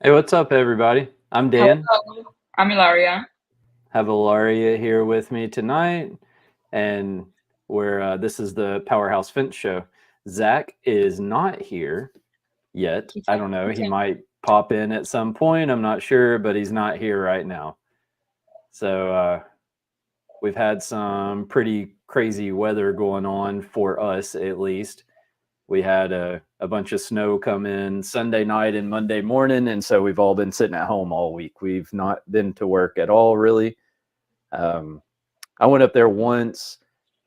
Hey, what's up, everybody? I'm Dan. Hello, I'm Ilaria. Have Ilaria here with me tonight, and this is the PowerHouse Fence show. Zach is not here yet. He I can, don't know. he He can. might pop in at some point. I'm not sure, but he's not here right now. So we've had some pretty crazy weather going on for us, at least. We had a bunch of snow come in Sunday night and Monday morning, and so we've all been sitting at home all week. We've not been to work at all, really. Um, I went up there once,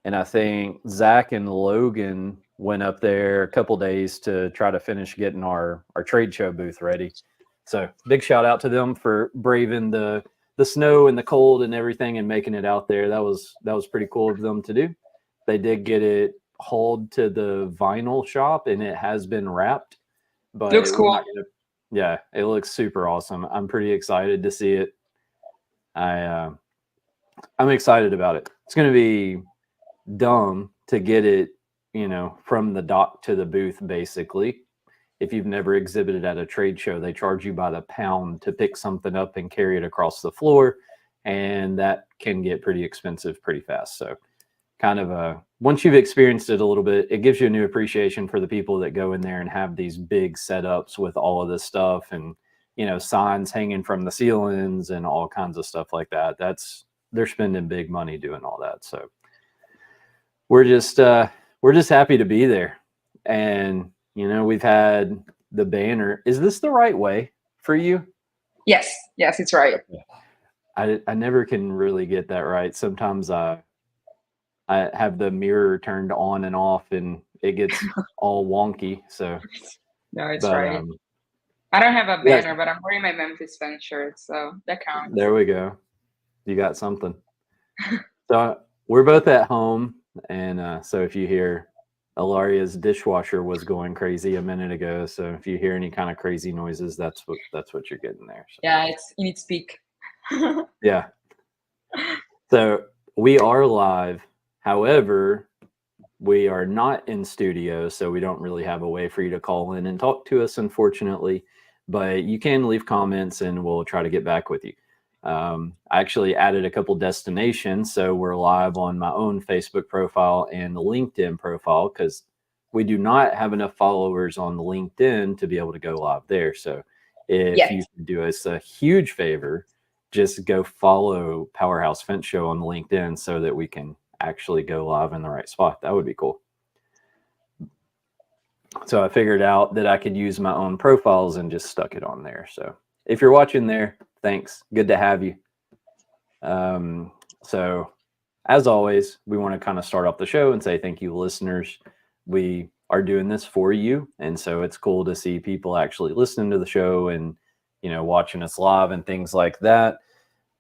and I think Zach and Logan went up there a couple days to try to finish getting our trade show booth ready. So big shout out to them for braving the snow and the cold and everything and making it out there. That was pretty cool of them to do. They did get it hauled to the vinyl shop and it has been wrapped, Looks but we're cool. not gonna. Yeah, it looks super awesome. I'm pretty excited to see it. I I'm excited about it. It's going to be dumb to get it, from the dock to the booth, basically. If you've never exhibited at a trade show, they charge you by the pound to pick something up and carry it across the floor. And that can get pretty expensive pretty fast. So, kind of once you've experienced it a little bit, it gives you a new appreciation for the people that go in there and have these big setups with all of this stuff and, signs hanging from the ceilings and all kinds of stuff like that. They're spending big money doing all that. So, we're just happy to be there. And we've had the banner. Is this the right way for you? Yes, it's right. Okay. I never can really get that right. Sometimes I have the mirror turned on and off and it gets all wonky. So, No, it's but right. I don't have a yes, banner, but I'm wearing my Memphis fan shirt, so that counts. there we go. You got something. So we're both at home, and so if you hear Alaria's dishwasher was going crazy a minute ago, so if you hear any kind of crazy noises, that's what you're getting there. So, Yeah, it's in its peak. yeah. So we are live. However, we are not in studio, so we don't really have a way for you to call in and talk to us, unfortunately. But you can leave comments, and we'll try to get back with you. I actually added a couple destinations, so we're live on my own Facebook profile and the LinkedIn profile because we do not have enough followers on the LinkedIn to be able to go live there. So if you Yes. could do us a huge favor, just go follow Powerhouse Fence Show on LinkedIn so that we can actually go live in the right spot. That would be cool. So I figured out that I could use my own profiles and just stuck it on there. So if you're watching there, thanks. Good to have you. So as always, we want to kind of start off the show and say thank you, listeners. We are doing this for you. And so it's cool to see people actually listening to the show and, watching us live and things like that.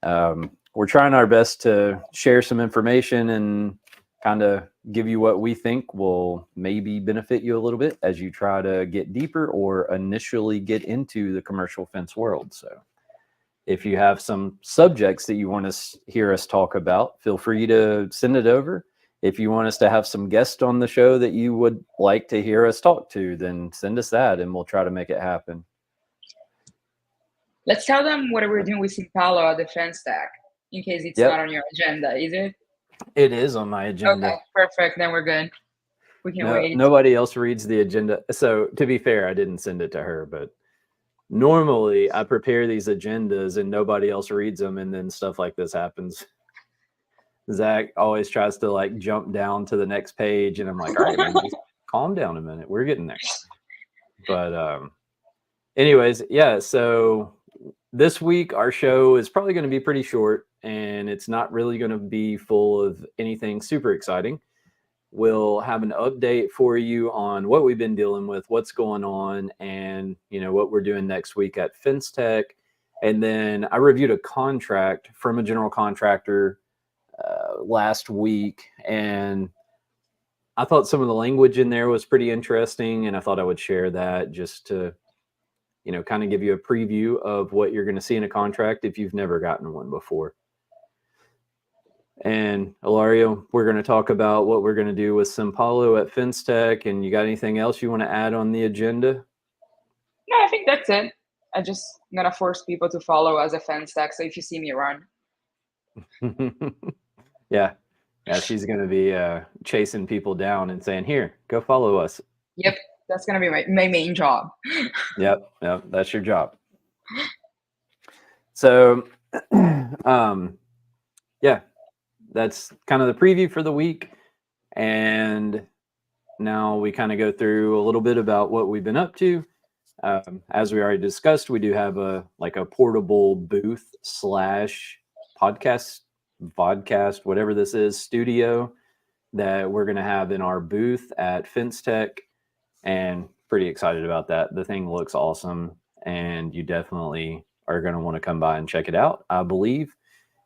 We're trying our best to share some information and kind of give you what we think will maybe benefit you a little bit as you try to get deeper or initially get into the commercial fence world. So if you have some subjects that you want to hear us talk about, feel free to send it over. If you want us to have some guests on the show that you would like to hear us talk to, then send us that and we'll try to make it happen. Let's tell them what we're doing with Impalo at the FenceTech, in case it's Yep. not on your agenda, is it? It is on my agenda. Okay, perfect. Then we're good. We can No, wait. nobody else reads the agenda. So to be fair, I didn't send it to her, but normally I prepare these agendas and nobody else reads them, and then stuff like this happens. Zach always tries to like jump down to the next page, and I'm like, all right, man, just calm down a minute. We're getting there. But anyways, yeah. So this week our show is probably going to be pretty short, and it's not really going to be full of anything super exciting. We'll have an update for you on what we've been dealing with, what's going on, and what we're doing next week at FenceTech. And then I reviewed a contract from a general contractor last week, and I thought some of the language in there was pretty interesting, and I thought I would share that just to kind of give you a preview of what you're going to see in a contract if you've never gotten one before. And Ilario, we're going to talk about what we're going to do with Simpalo at FenceTech. And you got anything else you want to add on the agenda? No, I think that's it. I just gonna force people to follow as a FenceTech. So if you see me run, Yeah. Yeah, she's going to be chasing people down and saying, "Here, go follow us." yep, that's gonna be my main job. Yep, that's your job. So, yeah, that's kind of the preview for the week. And now we kind of go through a little bit about what we've been up to. As we already discussed, we do have a portable booth / vodcast, whatever this is, studio that we're going to have in our booth at FenceTech, and pretty excited about that. The thing looks awesome, and you definitely are going to want to come by and check it out. I believe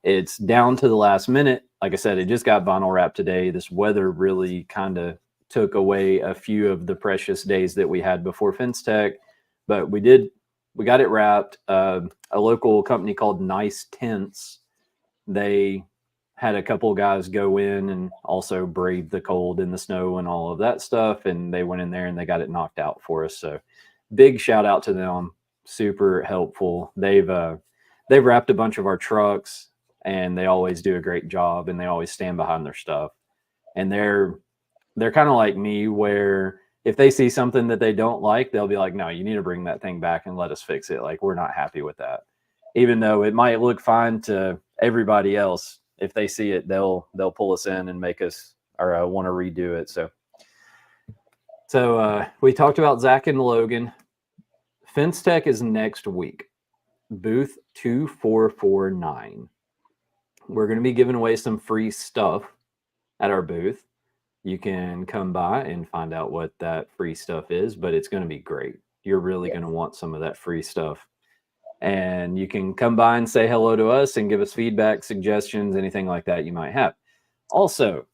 it's down to the last minute. Like I said, it just got vinyl wrapped today. This weather really kind of took away a few of the precious days that we had before FenceTech, but we got it wrapped. A local company called Nice Tents, they had a couple of guys go in and also brave the cold and the snow and all of that stuff, and they went in there and they got it knocked out for us. So big shout out to them. Super helpful. They've wrapped a bunch of our trucks, and they always do a great job, and they always stand behind their stuff. And they're kind of like me, where if they see something that they don't like, they'll be like, "No, you need to bring that thing back and let us fix it. Like, we're not happy with that." Even though it might look fine to everybody else, if they see it, they'll pull us in and make us or want to redo it. So we talked about Zach and Logan. FenceTech is next week, booth 2449. We're going to be giving away some free stuff at our booth. You can come by and find out what that free stuff is, but it's going to be great. You're really going to want some of that free stuff. And you can come by and say hello to us and give us feedback, suggestions, anything like that you might have. Also,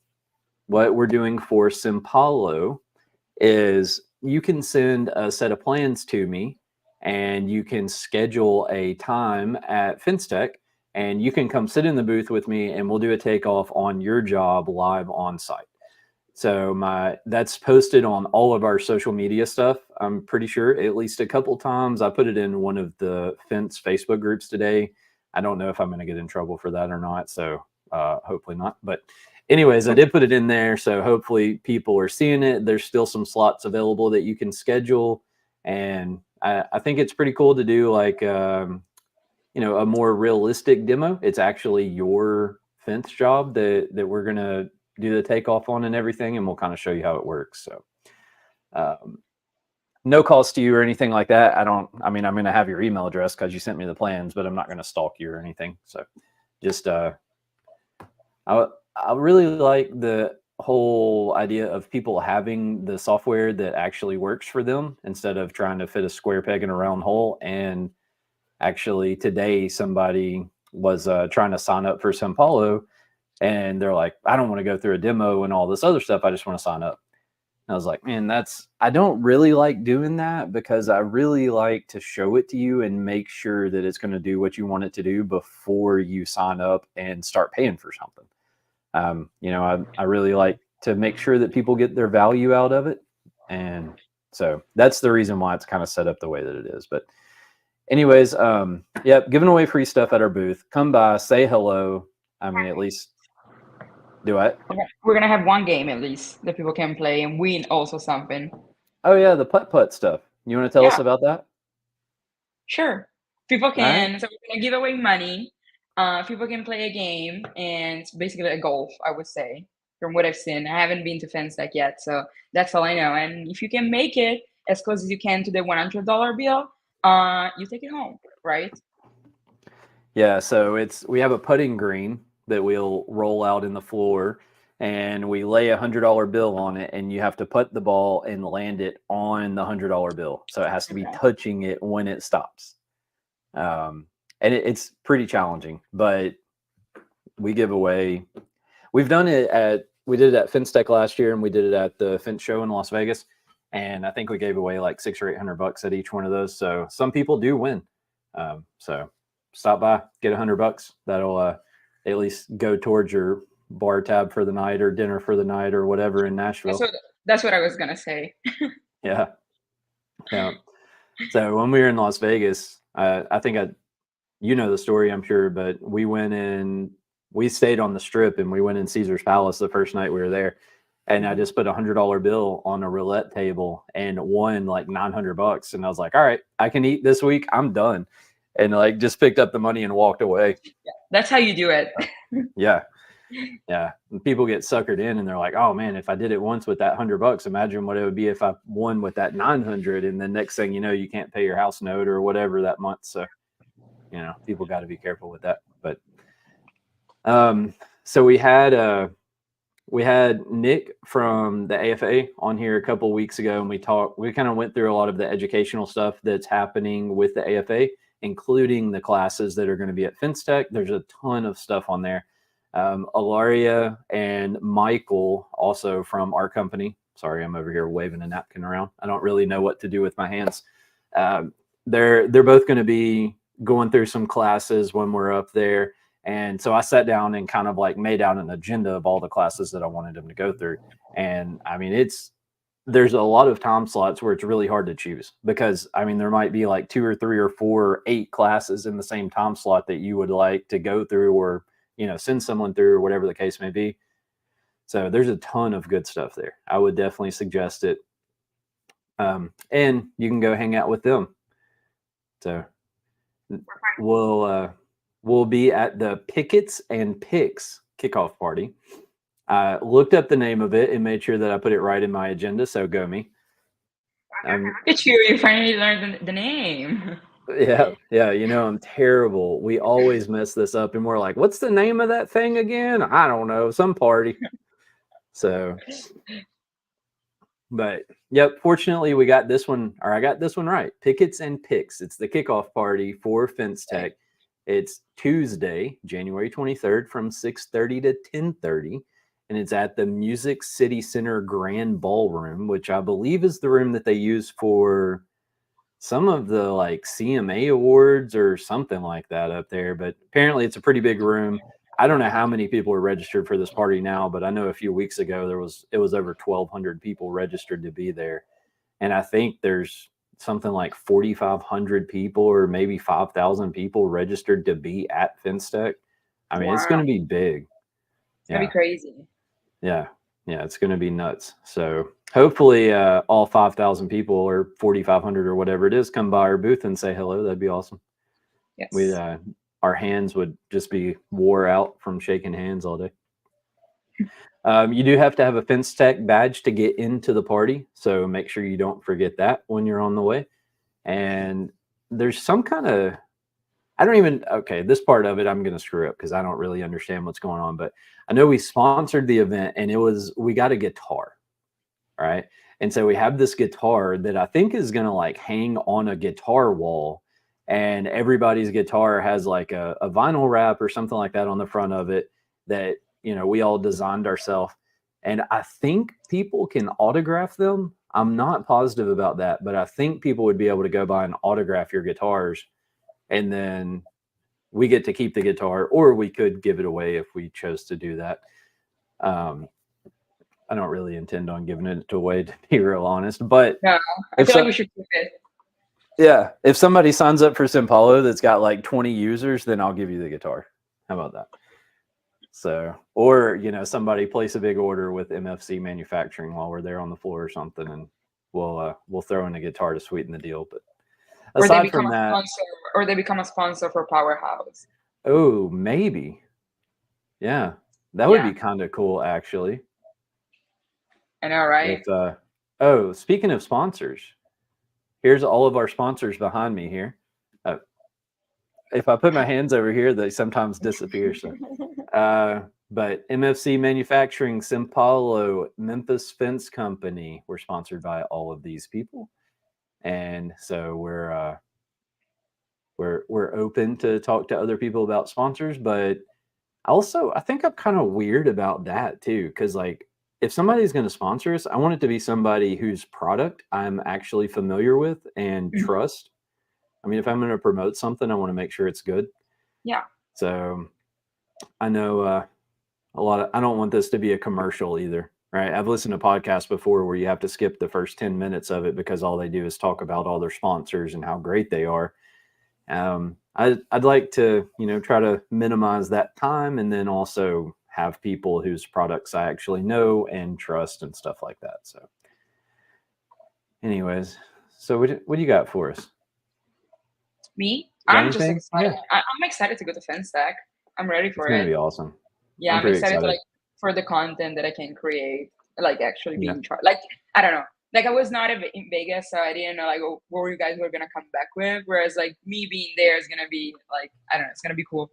what we're doing for Simpalo is you can send a set of plans to me, and you can schedule a time at FenceTech, and you can come sit in the booth with me, and we'll do a takeoff on your job live on site. So that's posted on all of our social media stuff. I'm pretty sure at least a couple times. I put it in one of the Fence Facebook groups today. I don't know if I'm going to get in trouble for that or not. So hopefully not. But anyways, I did put it in there. So hopefully people are seeing it. There's still some slots available that you can schedule. And I think it's pretty cool to do a more realistic demo. It's actually your fence job that we're going to do the takeoff on and everything, and we'll kind of show you how it works. So no cost to you or anything like that. I'm going to have your email address because you sent me the plans, but I'm not going to stalk you or anything. So just I really like the whole idea of people having the software that actually works for them instead of trying to fit a square peg in a round hole. And actually today somebody was trying to sign up for Simpalo, and they're like, "I don't want to go through a demo and all this other stuff. I just want to sign up." And I was like, "Man, I don't really like doing that, because I really like to show it to you and make sure that it's going to do what you want it to do before you sign up and start paying for something." I really like to make sure that people get their value out of it. And so that's the reason why it's kind of set up the way that it is. But anyways, giving away free stuff at our booth. Come by, say hello. At least do it. We're gonna have one game at least that people can play and win also something. Oh yeah, the putt stuff. You want to tell us about that? Sure. People can. Right. So we're gonna give away money. People can play a game, and it's basically a golf, I would say, from what I've seen. I haven't been to FenceTech yet, so that's all I know. And if you can make it as close as you can to the $100 bill, you take it home, right? Yeah. So we have a putting green that we'll roll out in the floor, and we lay $100 bill on it, and you have to putt the ball and land it on the $100 bill. So it has to be touching it when it stops. And it's pretty challenging, but we give away. We did it at FenceTech last year, and we did it at the Fence Show in Las Vegas. And I think we gave away like $600 or $800 at each one of those. So some people do win. So stop by, get $100. That'll at least go towards your bar tab for the night or dinner for the night or whatever in Nashville. That's what I was gonna say. Yeah. So when we were in Las Vegas, I think you know the story, I'm sure, but we stayed on the strip and we went in Caesar's Palace the first night we were there. And I just put $100 bill on a roulette table and won like $900. And I was like, all right, I can eat this week. I'm done. And like just picked up the money and walked away. Yeah, that's how you do it. Yeah. Yeah. And people get suckered in and they're like, oh man, if I did it once with that $100, imagine what it would be if I won with that 900. And then next thing you know, you can't pay your house note or whatever that month. So, you know, people got to be careful with that. But, so we had Nick from the AFA on here a couple of weeks ago, and we kind of went through a lot of the educational stuff that's happening with the AFA, including the classes that are going to be at FenceTech. There's a ton of stuff on there. Ilaria and Michael, also from our company. Sorry, I'm over here waving a napkin around. I don't really know what to do with my hands. They're both going to be going through some classes when we're up there. And so I sat down and kind of like made out an agenda of all the classes that I wanted them to go through. And I mean, there's a lot of time slots where it's really hard to choose because I mean, there might be like 2 or 3 or 4 or 8 classes in the same time slot that you would like to go through or, you know, send someone through or whatever the case may be. So there's a ton of good stuff there. I would definitely suggest it. And you can go hang out with them. So we'll be at the Pickets and Picks kickoff party. I looked up the name of it and made sure that I put it right in my agenda. So go me. Look at you! You finally learned the name. Yeah. You know, I'm terrible. We always mess this up, and we're like, "What's the name of that thing again?" I don't know. Some party. So, but yep. Fortunately, we got this one, or I got this one right. Pickets and Picks. It's the kickoff party for FenceTech. It's Tuesday, January 23rd from 6:30 to 10:30. And it's at the Music City Center Grand Ballroom, which I believe is the room that they use for some of the like CMA awards or something like that up there. But apparently it's a pretty big room. I don't know how many people are registered for this party now, but I know a few weeks ago it was over 1,200 people registered to be there. And I think there's something like 4,500 people or maybe 5,000 people registered to be at FenceTech. I mean, It's going to be big. It's going to be crazy. Yeah, it's going to be nuts. So hopefully all 5,000 people or 4,500 or whatever it is come by our booth and say hello. That'd be awesome. Yes. Our hands would just be wore out from shaking hands all day. You do have to have a FenceTech badge to get into the party. So make sure you don't forget that when you're on the way. And there's some kind of, this part of it I'm going to screw up because I don't really understand what's going on. But I know we sponsored the event and we got a guitar, right? And so we have this guitar that I think is going to like hang on a guitar wall, and everybody's guitar has like a vinyl wrap or something like that on the front of it that, you know, we all designed ourselves. And I think people can autograph them. I'm not positive about that, but I think people would be able to go by and autograph your guitars. And then we get to keep the guitar, or we could give it away if we chose to do that. I don't really intend on giving it away, to be real honest. But no, I feel like we should keep it. Yeah, if somebody signs up for Simpalo that's got like 20 users, then I'll give you the guitar. How about that? So, or, you know, somebody place a big order with MFC Manufacturing while we're there on the floor or something, and we'll throw in a guitar to sweeten the deal. But aside from that, or they become a sponsor for PowerHouse. Oh, maybe. Yeah, that would be kind of cool, actually. I know, right? Speaking of sponsors, here's all of our sponsors behind me here. If I put my hands over here, they sometimes disappear. So, but MFC Manufacturing, Simpalo, Memphis Fence Company, we're sponsored by all of these people, and so we're open to talk to other people about sponsors. But also, I think I'm kind of weird about that too, because like if somebody's going to sponsor us, I want it to be somebody whose product I'm actually familiar with and trust. I mean, if I'm going to promote something, I want to make sure it's good. Yeah. So I know I don't want this to be a commercial either, right? I've listened to podcasts before where you have to skip the first 10 minutes of it because all they do is talk about all their sponsors and how great they are. I'd like to, try to minimize that time and then also have people whose products I actually know and trust and stuff like that. So, anyways, so what do you got for us? Me, You got I'm just anything? excited. Yeah, I'm excited to go to FenceTech. I'm ready it's for gonna it. be awesome. Yeah, I'm I'm pretty excited to excited. like for the content that I can create, like actually Yeah. being charged. Like I don't know, like I was not in Vegas, so I didn't know like what you guys were gonna come back with. Whereas like me being there is gonna be like I don't know, it's gonna be cool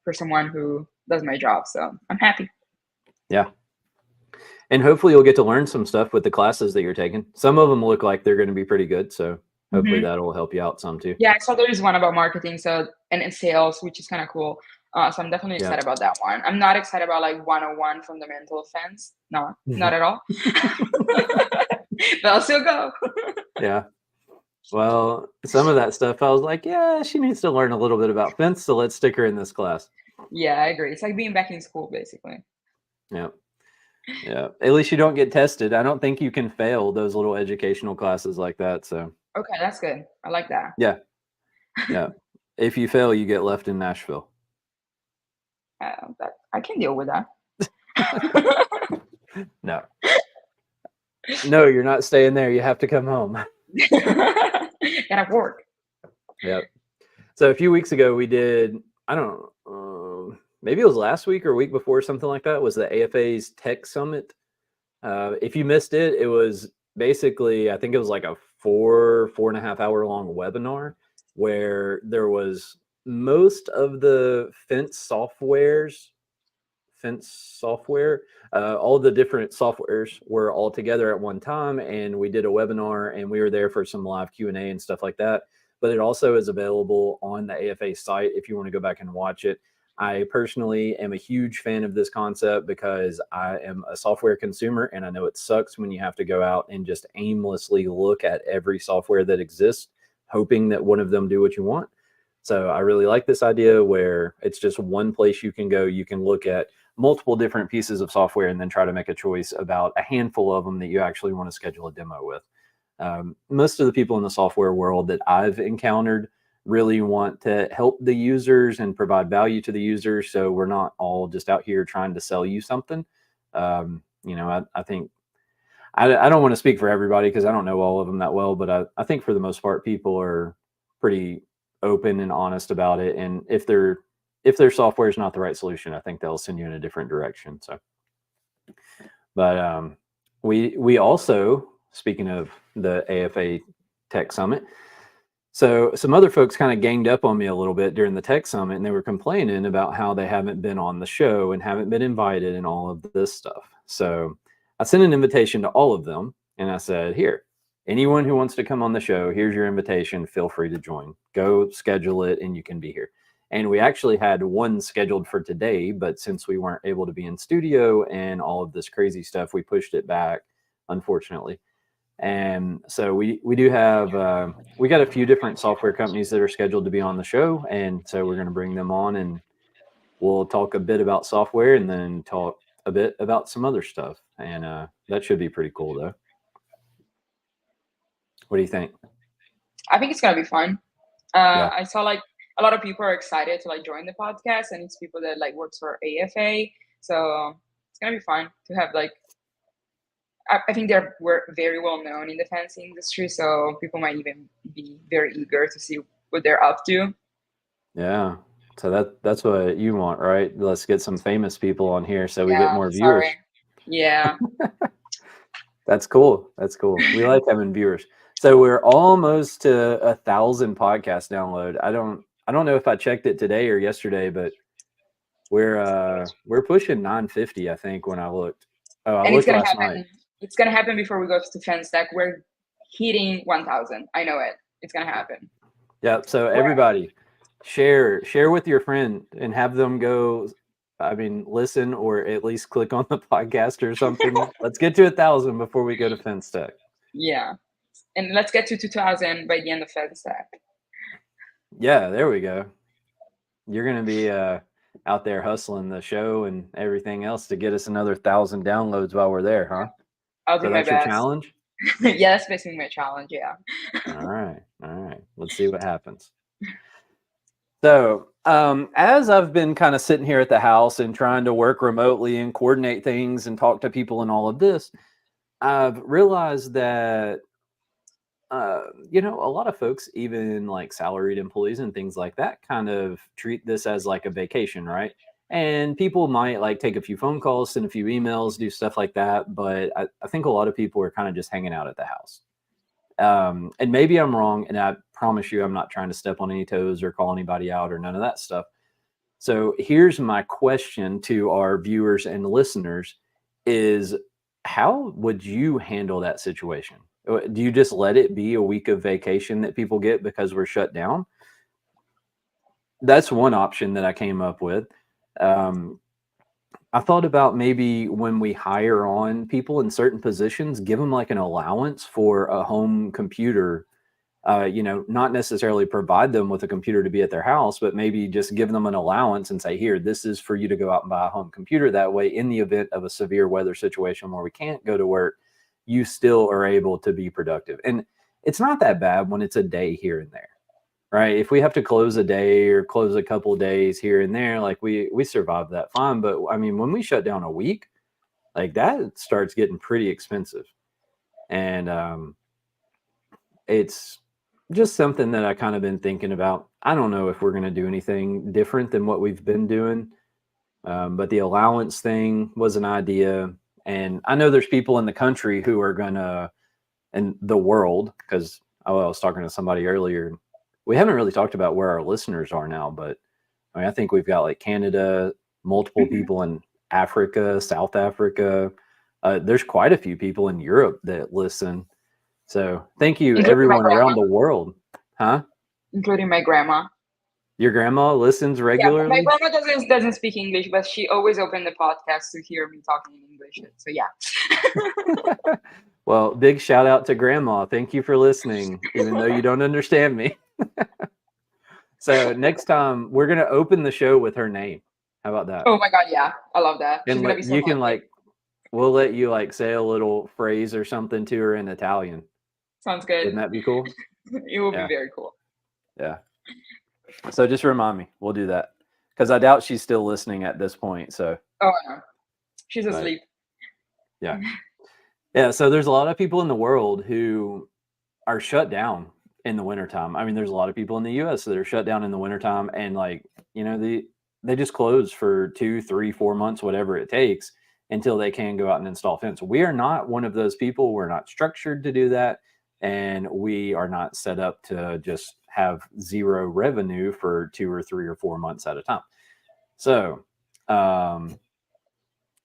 for someone who does my job. So I'm happy. Yeah. And hopefully you'll get to learn some stuff with the classes that you're taking. Some of them look like they're going to be pretty good. So hopefully Hmm. that'll help you out some too. Yeah, I saw there is one about marketing, so and sales, which is kind of cool. So I'm definitely Yeah. excited about that one. I'm not excited about like 101 fundamental fence. No, not at all. But I'll still go. Yeah. Well, some of that stuff I was like, yeah, she needs to learn a little bit about fence. So let's stick her in this class. Yeah, I agree. It's like being back in school, basically. Yeah. Yeah. At least you don't get tested. I don't think you can fail those little educational classes like that. So Okay, that's good. I like that. yeah. Yeah. If you fail, you get left in Nashville. That I can deal with that. No. No, you're not staying there. You have to come home. Gotta work. Yep. So a few weeks ago, we did, I don't know, maybe it was last week or a week before, something like that, was the AFA's Tech Summit. If you missed it, it was basically, I think it was like a 4.5 hour long webinar where there was most of the fence software, all the different softwares were all together at one time, and we did a webinar, and we were there for some live Q&A and stuff like that. But it also is available on the AFA site if you want to go back and watch it. I personally am a huge fan of this concept because I am a software consumer, and I know it sucks when you have to go out and just aimlessly look at every software that exists, hoping that one of them do what you want. So I really like this idea where it's just one place you can go. You can look at multiple different pieces of software and then try to make a choice about a handful of them that you actually want to schedule a demo with. Most of the people in the software world that I've encountered really want to help the users and provide value to the users. So we're not all just out here trying to sell you something. I think I don't want to speak for everybody because I don't know all of them that well, but I think for the most part, people are pretty open and honest about it. And if their software is not the right solution, I think they'll send you in a different direction. So, but we also, speaking of the AFA Tech Summit, so some other folks kind of ganged up on me a little bit during the Tech Summit, and they were complaining about how they haven't been on the show and haven't been invited and all of this stuff. So I sent an invitation to all of them, and I said, here, anyone who wants to come on the show, here's your invitation. Feel free to join. Go schedule it, and you can be here. And we actually had one scheduled for today, but since we weren't able to be in studio and all of this crazy stuff, we pushed it back, unfortunately. And so we do have we got a few different software companies that are scheduled to be on the show, and so we're going to bring them on, and we'll talk a bit about software and then talk a bit about some other stuff, and that should be pretty cool, though. What do you think? I think it's gonna be fun. Yeah, I saw like a lot of people are excited to like join the podcast, and it's people that like works for AFA. So it's gonna be fun to have like. I think we're very well known in the fancy industry, so people might even be very eager to see what they're up to. yeah. So that's what you want, right? Let's get some famous people on here so we get Yeah, more viewers. sorry. Yeah. That's cool. That's cool. We like having viewers. So we're almost to 1,000 podcast download. I don't know if I checked it today or yesterday, but we're pushing 950, I think, when I looked. Oh, I And it's looked gonna last night. happen. It's gonna happen before we go to FenceTech. We're hitting 1,000. I know it. It's gonna happen. Yeah. So everybody share with your friend and have them go, I mean, listen or at least click on the podcast or something. Let's get to 1,000 before we go to FenceTech. Yeah. And let's get to 2,000 by the end of FenceTech. Yeah, there we go. You're going to be out there hustling the show and everything else to get us another 1,000 downloads while we're there, huh? I'll do So my that's your best. challenge? Yeah, that's basically my challenge. Yeah. All right. Let's see what happens. So, as I've been kind of sitting here at the house and trying to work remotely and coordinate things and talk to people and all of this, I've realized that a lot of folks, even like salaried employees and things like that, kind of treat this as like a vacation, right? And people might like take a few phone calls, send a few emails, do stuff like that. But I think a lot of people are kind of just hanging out at the house. And maybe I'm wrong. And I promise you, I'm not trying to step on any toes or call anybody out or none of that stuff. So here's my question to our viewers and listeners is how would you handle that situation? Do you just let it be a week of vacation that people get because we're shut down? That's one option that I came up with. Um, I thought about maybe when we hire on people in certain positions, give them like an allowance for a home computer, not necessarily provide them with a computer to be at their house, but maybe just give them an allowance and say, here, this is for you to go out and buy a home computer. That way, in the event of a severe weather situation where we can't go to work, you still are able to be productive. And it's not that bad when it's a day here and there, right? If we have to close a day or close a couple of days here and there, like we survive that fine. But I mean, when we shut down a week, like that starts getting pretty expensive. And it's just something that I kind of been thinking about. I don't know if we're going to do anything different than what we've been doing, but the allowance thing was an idea. And I know there's people in the country who are going to, in the world, because I was talking to somebody earlier. We haven't really talked about where our listeners are now, but I mean, I think we've got like Canada, multiple people in Africa, South Africa. There's quite a few people in Europe that listen. So thank you, Including my everyone around grandma. the world. Huh? Including my grandma. Your grandma listens Yeah, but my regularly? grandma doesn't speak English, but she always opened the podcast to hear me talking in English. So yeah. Well, big shout out to grandma. Thank you for listening, even though you don't understand me. So next time we're going to open the show with her name. How about that? Oh my god, yeah, I love that. She's And gonna be so you can happy. like, we'll let you like say a little phrase or something to her in Italian. Sounds good. Wouldn't that be cool? It will be Yeah. very cool. Yeah. So just remind me. We'll do that. Because I doubt she's still listening at this point. So, Oh no, she's but asleep. yeah. Yeah. So there's a lot of people in the world who are shut down in the wintertime. I mean, there's a lot of people in the US that are shut down in the wintertime and like, they just close for 2, 3, 4 months, whatever it takes until they can go out and install fence. We are not one of those people. We're not structured to do that. And we are not set up to just have zero revenue for 2 or 3 or 4 months at a time. So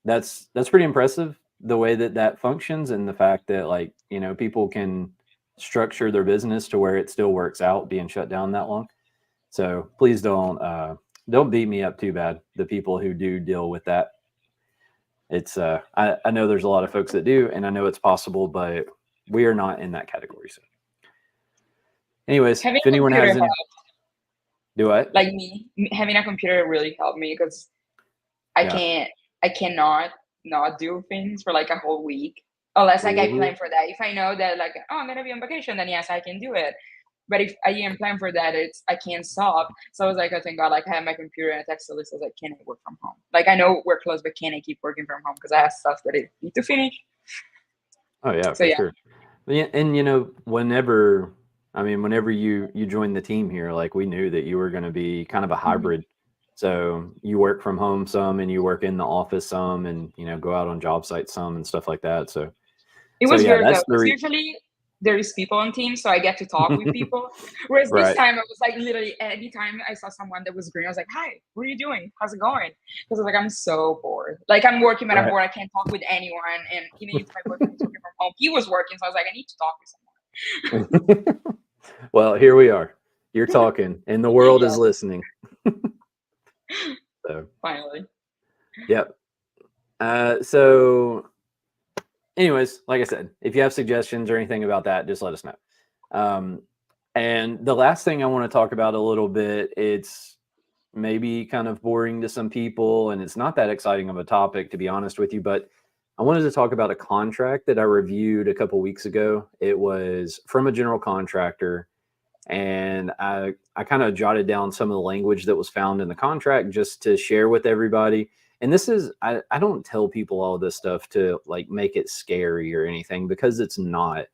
that's pretty impressive the way that functions and the fact that like people can structure their business to where it still works out being shut down that long. So please don't beat me up too bad, the people who do deal with that. It's I know there's a lot of folks that do, and I know it's possible, but we are not in that category. So anyways, Having if a anyone computer has any, helped. do what? Like me, having a computer really helped me because Yeah. I cannot not do things for like a whole week unless like I Ooh. plan for that. If I know that like I'm gonna be on vacation, then yes, I can do it. But if I didn't plan for that, I can't stop. So I was like, oh thank God, like I have my computer and I text Alyssa, I was like, can I work from home? Like I know we're close, but can I keep working from home? Because I have stuff that I need to finish. Oh yeah, So for yeah. sure. Yeah, and whenever you joined the team here, like we knew that you were going to be kind of a Mhm. hybrid. So you work from home some, and you work in the office some, and go out on job sites some and stuff like that. So It so was yeah, weird though, that's because usually there is people on Teams, so I get to talk with the people. Whereas this right. time, I was like literally every time I saw someone that was green, I was like, "Hi, what are you doing? How's it going?" Because I was like, I'm so board. Like I'm working, but I'm Right. bored. I can't talk with anyone. And even if my boyfriend was working from home, he was working, so I was like, I need to talk with Well, here we are. You're talking, and the someone. world Yeah, is listening. So, finally. yep. So anyways, like I said, if you have suggestions or anything about that, just let us know. Um, and the last thing I want to talk about a little bit, it's maybe kind of boring to some people, and it's not that exciting of a topic, to be honest with you, but I wanted to talk about a contract that I reviewed a couple weeks ago. It was from a general contractor, and I kind of jotted down some of the language that was found in the contract just to share with everybody. And this is, I don't tell people all this stuff to like make it scary or anything, because it's not.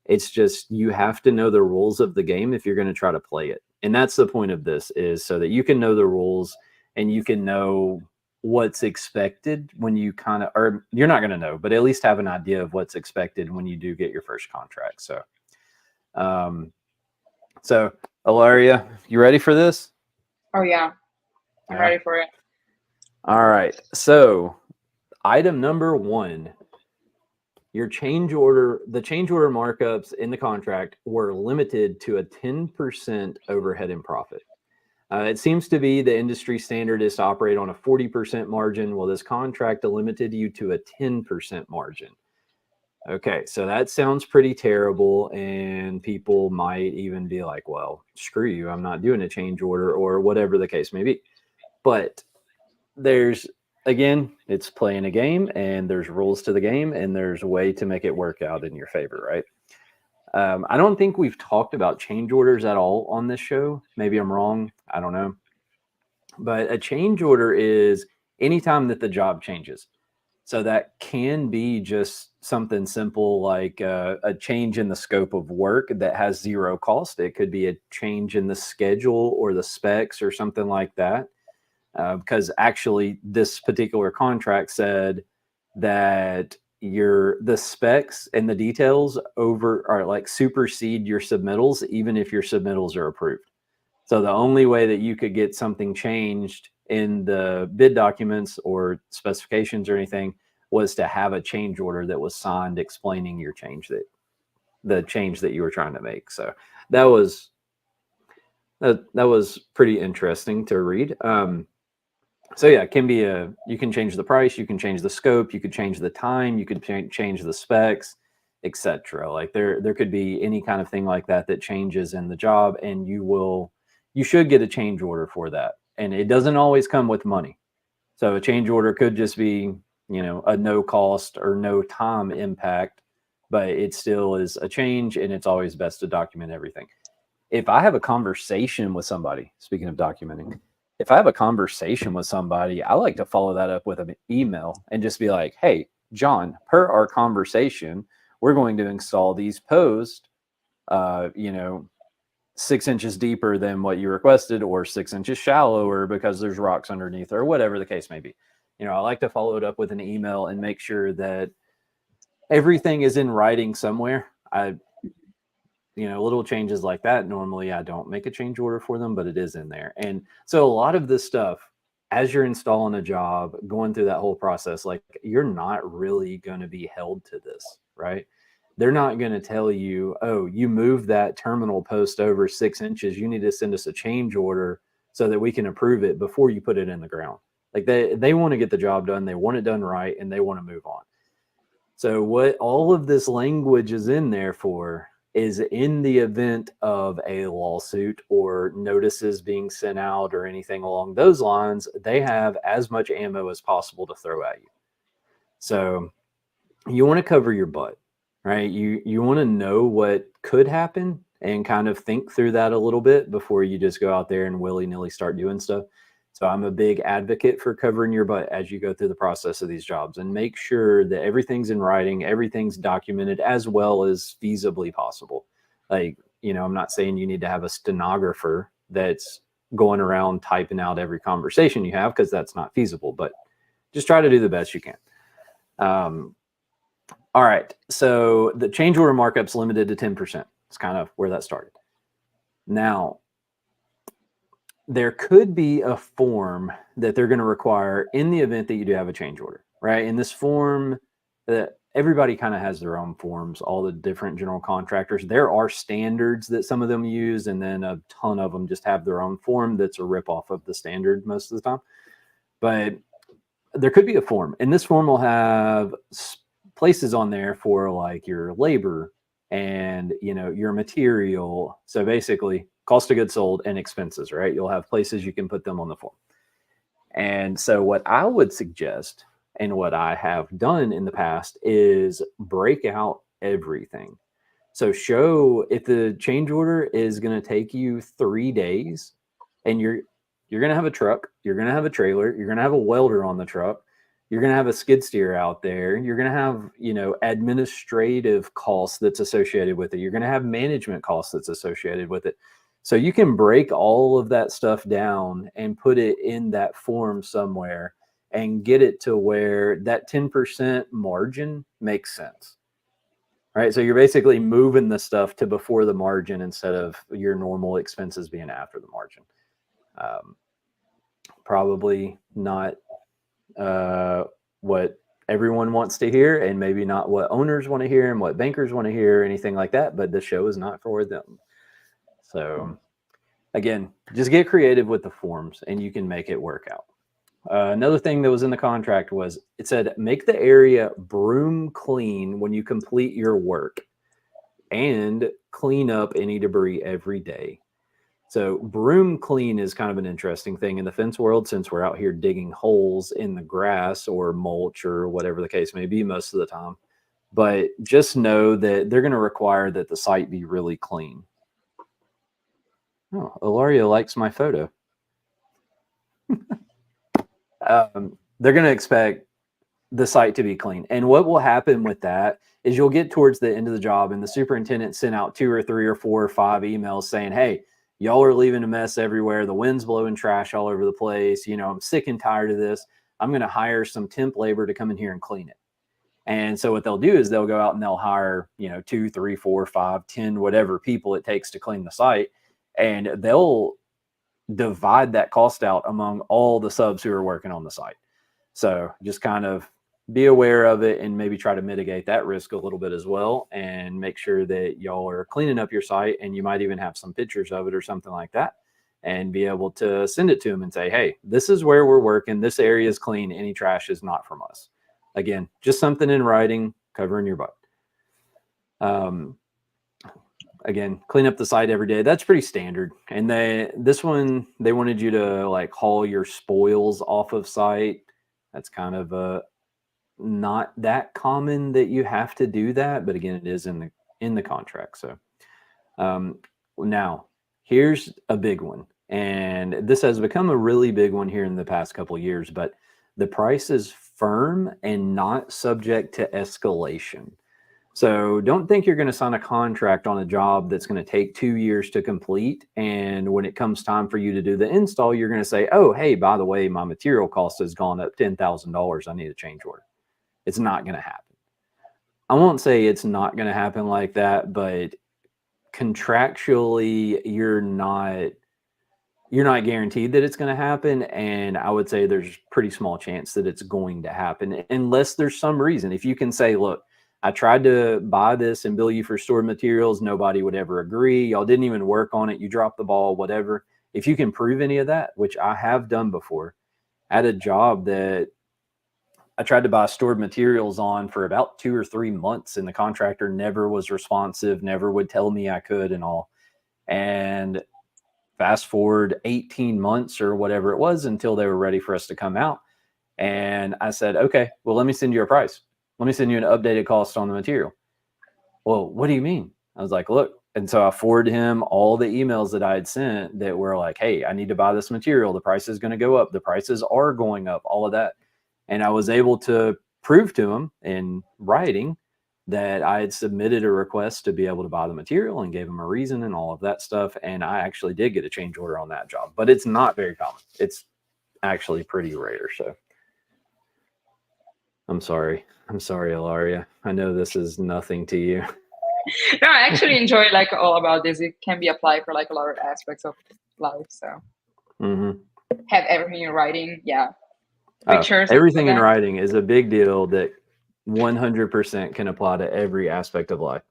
It's just, you have to know the rules of the game if you're going to try to play it. And that's the point of this, is so that you can know the rules and you can know what's expected when you kind of, or you're not going to know, but at least have an idea of what's expected when you do get your first contract. So, so Ilaria, you ready for this? Oh yeah, I'm ready for it. All right. So item number 1, your change order, the change order markups in the contract were limited to a 10% overhead and profit. It seems to be the industry standard is to operate on a 40% margin. Well, this contract limited you to a 10% margin. Okay, so that sounds pretty terrible, and people might even be like, well, screw you, I'm not doing a change order, or whatever the case may be. But there's, again, it's playing a game, and there's rules to the game, and there's a way to make it work out in your favor, right? I don't think we've talked about change orders at all on this show. Maybe I'm wrong. I don't know. But a change order is anytime that the job changes. So that can be just something simple like a change in the scope of work that has zero cost. It could be a change in the schedule or the specs or something like that. Because actually, this particular contract said that the specs and the details are like supersede your submittals, even if your submittals are approved. So the only way that you could get something changed in the bid documents or specifications or anything was to have a change order that was signed explaining your change, that the change that you were trying to make. So that was pretty interesting to read. So yeah, it can be you can change the price, you can change the scope, you could change the time, you could change the specs, etc. Like there could be any kind of thing like that that changes in the job, and you should get a change order for that. And it doesn't always come with money. So a change order could just be, a no cost or no time impact, but it still is a change, and it's always best to document everything. If I have a conversation with somebody, speaking of documenting, if I have a conversation with somebody, I like to follow that up with an email and just be like, hey, John, per our conversation, we're going to install these posts, 6 inches deeper than what you requested, or 6 inches shallower because there's rocks underneath, or whatever the case may be. I like to follow it up with an email and make sure that everything is in writing somewhere. Little changes like that, normally I don't make a change order for them, but it is in there. And so a lot of this stuff, as you're installing a job, going through that whole process, like, you're not really going to be held to this, right? They're not going to tell you, oh, you moved that terminal post over 6 inches, you need to send us a change order so that we can approve it before you put it in the ground. Like, they want to get the job done, they want it done right, and they want to move on. So what all of this language is in there for is, in the event of a lawsuit or notices being sent out or anything along those lines, they have as much ammo as possible to throw at you. So you want to cover your butt, right? You want to know what could happen and kind of think through that a little bit before you just go out there and willy-nilly start doing stuff. So I'm a big advocate for covering your butt as you go through the process of these jobs, and make sure that everything's in writing, everything's documented as well as feasibly possible. Like, I'm not saying you need to have a stenographer that's going around typing out every conversation you have, because that's not feasible, but just try to do the best you can. All right. So the change order markup's limited to 10%. It's kind of where that started. Now, there could be a form that they're going to require in the event that you do have a change order, right? In this form, that everybody kind of has their own forms, all the different general contractors. There are standards that some of them use, and then a ton of them just have their own form that's a ripoff of the standard most of the time. But there could be a form, and this form will have places on there for like your labor and your material. So basically, cost of goods sold and expenses, right? You'll have places you can put them on the form. And so what I would suggest, and what I have done in the past, is break out everything. So show if the change order is going to take you 3 days, and you're going to have a truck, you're going to have a trailer, you're going to have a welder on the truck, you're going to have a skid steer out there, you're going to have, you know, administrative costs that's associated with it, you're going to have management costs that's associated with it. So you can break all of that stuff down and put it in that form somewhere and get it to where that 10% margin makes sense. Right. So you're basically moving the stuff to before the margin instead of your normal expenses being after the margin. Probably not what everyone wants to hear, and maybe not what owners want to hear and what bankers want to hear, or anything like that, but the show is not for them. So again, just get creative with the forms and you can make it work out. Another thing that was in the contract was it said, make the area broom clean when you complete your work and clean up any debris every day. So broom clean is kind of an interesting thing in the fence world, since we're out here digging holes in the grass or mulch or whatever the case may be most of the time. But just know that they're going to require that the site be really clean. Oh, Ilaria likes my photo. They're going to expect the site to be clean. And what will happen with that is you'll get towards the end of the job and the superintendent sent out 2 or 3 or 4 or 5 emails saying, hey, y'all are leaving a mess everywhere. The wind's blowing trash all over the place. You know, I'm sick and tired of this. I'm going to hire some temp labor to come in here and clean it. And so what they'll do is they'll go out and they'll hire, you know, 2, 3, 4, 5, 10, whatever people it takes to clean the site. And they'll divide that cost out among all the subs who are working on the site. So just kind of be aware of it and maybe try to mitigate that risk a little bit as well, and make sure that y'all are cleaning up your site, and you might even have some pictures of it or something like that and be able to send it to them and say, hey, this is where we're working. This area is clean. Any trash is not from us. Again, just something in writing covering your butt. Again, clean up the site every day. That's pretty standard. And this one, they wanted you to like haul your spoils off of site. That's kind of not that common that you have to do that, but again, it is in the contract. So now here's a big one, and this has become a really big one here in the past couple of years, but the price is firm and not subject to escalation. So don't think you're going to sign a contract on a job that's going to take 2 years to complete. And when it comes time for you to do the install, you're going to say, oh, hey, by the way, my material cost has gone up $10,000. I need a change order. It's not going to happen. I won't say it's not going to happen like that, but contractually, you're not guaranteed that it's going to happen. And I would say there's pretty small chance that it's going to happen unless there's some reason. If you can say, look, I tried to buy this and bill you for stored materials. Nobody would ever agree. Y'all didn't even work on it. You dropped the ball, whatever. If you can prove any of that, which I have done before, at a job that I tried to buy stored materials on for about 2 or 3 months, and the contractor never was responsive, never would tell me I could and all. And fast forward 18 months or whatever it was until they were ready for us to come out. And I said, okay, well, let me send you a price. Let me send you an updated cost on the material. Well, what do you mean? I was like, look. And so I forwarded him all the emails that I had sent that were like, hey, I need to buy this material. The price is going to go up. The prices are going up, all of that. And I was able to prove to him in writing that I had submitted a request to be able to buy the material, and gave him a reason and all of that stuff. And I actually did get a change order on that job, but it's not very common. It's actually pretty rare. So I'm sorry, Ilaria. I know this is nothing to you. No, I actually enjoy like all about this. It can be applied for like a lot of aspects of life. So have everything in writing. Yeah. Pictures. Everything in writing is a big deal that 100% can apply to every aspect of life.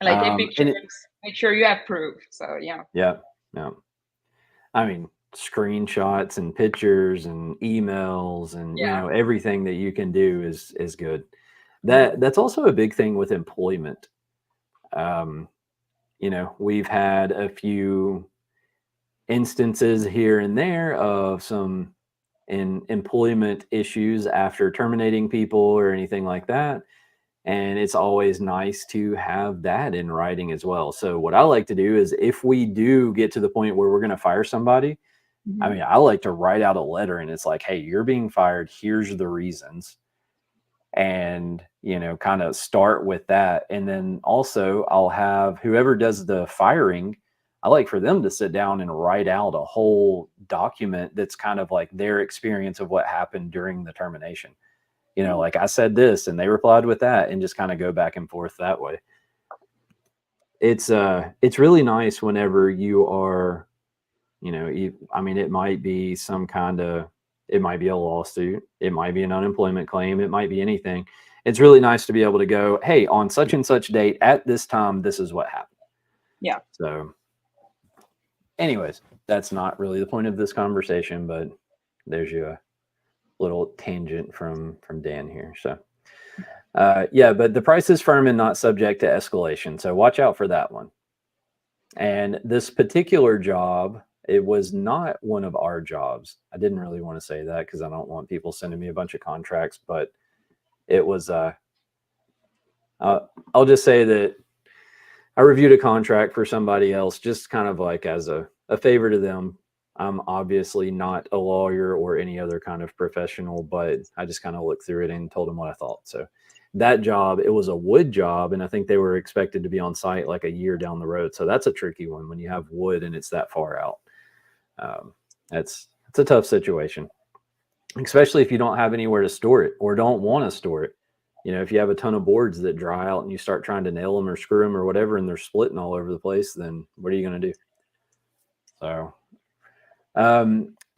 Like take pictures, make sure you have proof. So yeah. Yeah. I mean, screenshots and pictures and emails and you know, everything that you can do is good. That's also a big thing with employment. You know, we've had a few instances here and there of some employment issues after terminating people or anything like that. And it's always nice to have that in writing as well. So what I like to do is, if we do get to the point where we're going to fire somebody, I mean, I like to write out a letter, and it's like, hey, you're being fired. Here's the reasons. And, kind of start with that. And then also I'll have whoever does the firing, I like for them to sit down and write out a whole document that's kind of like their experience of what happened during the termination. Like, I said this and they replied with that, and just kind of go back and forth that way. It's really nice whenever you are, I mean, it might be it might be a lawsuit, it might be an unemployment claim, it might be anything. It's really nice to be able to go, hey, on such and such date at this time, this is what happened. Yeah. So anyways, that's not really the point of this conversation, but there's your little tangent from Dan here. So yeah, but the price is firm and not subject to escalation. So watch out for that one. And this particular job, it was not one of our jobs. I didn't really want to say that because I don't want people sending me a bunch of contracts, but it was, I'll just say that I reviewed a contract for somebody else, just kind of like as a favor to them. I'm obviously not a lawyer or any other kind of professional, but I just kind of looked through it and told them what I thought. So that job, it was a wood job, and I think they were expected to be on site like a year down the road. So that's a tricky one when you have wood and it's that far out. It's a tough situation, especially if you don't have anywhere to store it or don't want to store it. If you have a ton of boards that dry out and you start trying to nail them or screw them or whatever, and they're splitting all over the place, then what are you going to do? So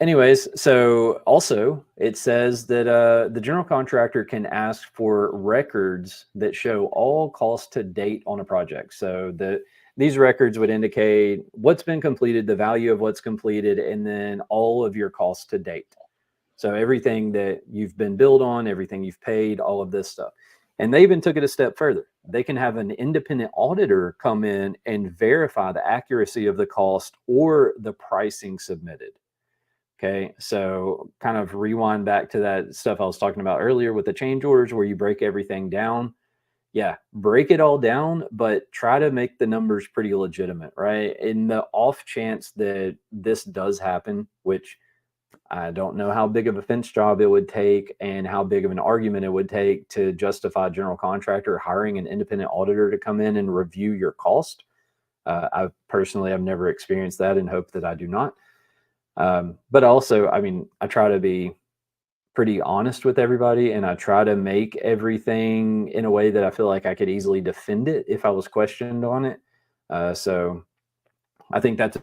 anyways, so also it says that the general contractor can ask for records that show all costs to date on a project. So these records would indicate what's been completed, the value of what's completed, and then all of your costs to date. So everything that you've been billed on, everything you've paid, all of this stuff. And they even took it a step further. They can have an independent auditor come in and verify the accuracy of the cost or the pricing submitted. Okay, so kind of rewind back to that stuff I was talking about earlier with the change orders where you break everything down. Yeah, break it all down, but try to make the numbers pretty legitimate, right? In the off chance that this does happen, which I don't know how big of a fence job it would take and how big of an argument it would take to justify general contractor hiring an independent auditor to come in and review your cost. I personally have never experienced that and hope that I do not. But also, I mean, I try to be pretty honest with everybody, and I try to make everything in a way that I feel like I could easily defend it if I was questioned on it. So I think that's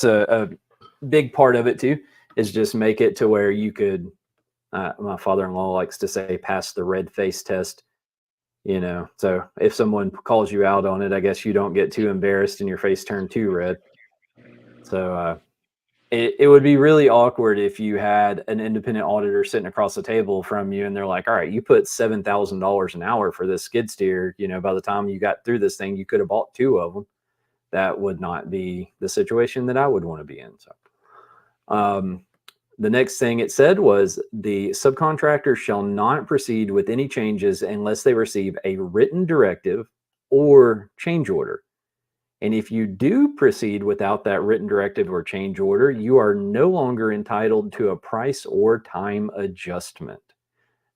a big part of it too, is just make it to where you could, my father-in-law likes to say, pass the red face test, so if someone calls you out on it, I guess you don't get too embarrassed and your face turned too red. So it would be really awkward if you had an independent auditor sitting across the table from you and they're like, all right, you put $7,000 an hour for this skid steer, by the time you got through this thing, you could have bought 2 of them. That would not be the situation that I would want to be in. So the next thing it said was the subcontractor shall not proceed with any changes unless they receive a written directive or change order. And if you do proceed without that written directive or change order, you are no longer entitled to a price or time adjustment.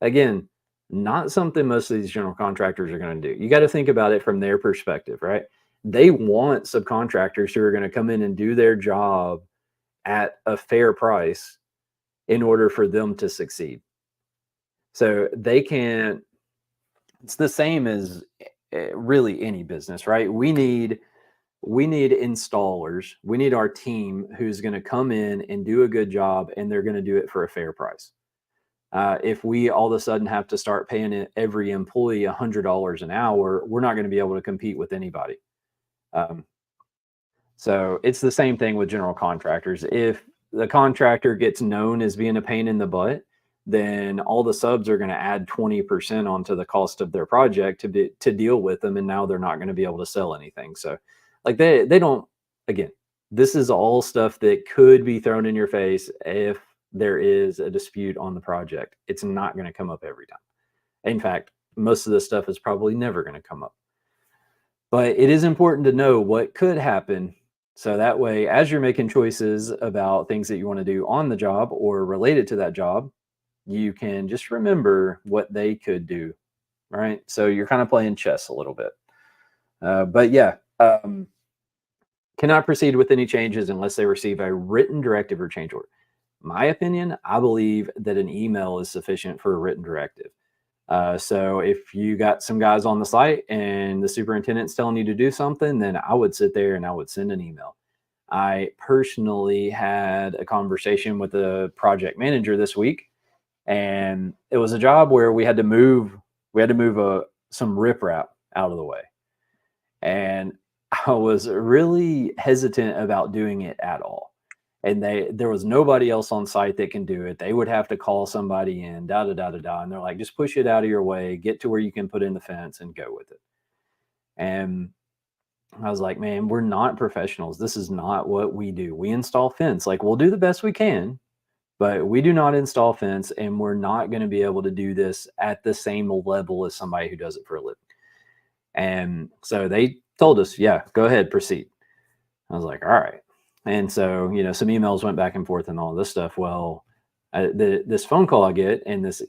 Again, not something most of these general contractors are going to do. You got to think about it from their perspective, right? They want subcontractors who are going to come in and do their job at a fair price in order for them to succeed. So they can't, it's the same as really any business, right? We need installers. We need our team who's going to come in and do a good job, and they're going to do it for a fair price. If we all of a sudden have to start paying every employee $100 an hour, we're not going to be able to compete with anybody. So it's the same thing with general contractors. If the contractor gets known as being a pain in the butt, then all the subs are going to add 20% onto the cost of their project to deal with them, and now they're not going to be able to sell anything. So like they don't, again, this is all stuff that could be thrown in your face if there is a dispute on the project. It's not going to come up every time. In fact, most of this stuff is probably never going to come up. But it is important to know what could happen. So that way, as you're making choices about things that you want to do on the job or related to that job, you can just remember what they could do, right? So you're kind of playing chess a little bit. But yeah, cannot proceed with any changes unless they receive a written directive or change order. My opinion, I believe that an email is sufficient for a written directive. So if you got some guys on the site and the superintendent's telling you to do something, then I would sit there and I would send an email. I personally had a conversation with the project manager this week, and it was a job where we had to move some riprap out of the way. And I was really hesitant about doing it at all. And there was nobody else on site that can do it. They would have to call somebody in, da da da da da. And they're like, just push it out of your way, get to where you can put in the fence and go with it. And I was like, man, we're not professionals. This is not what we do. We install fence. Like, we'll do the best we can, but we do not install fence, and we're not going to be able to do this at the same level as somebody who does it for a living. And so they told us, yeah, go ahead, proceed. I was like, all right. And so, some emails went back and forth and all this stuff. Well, this phone call I get and this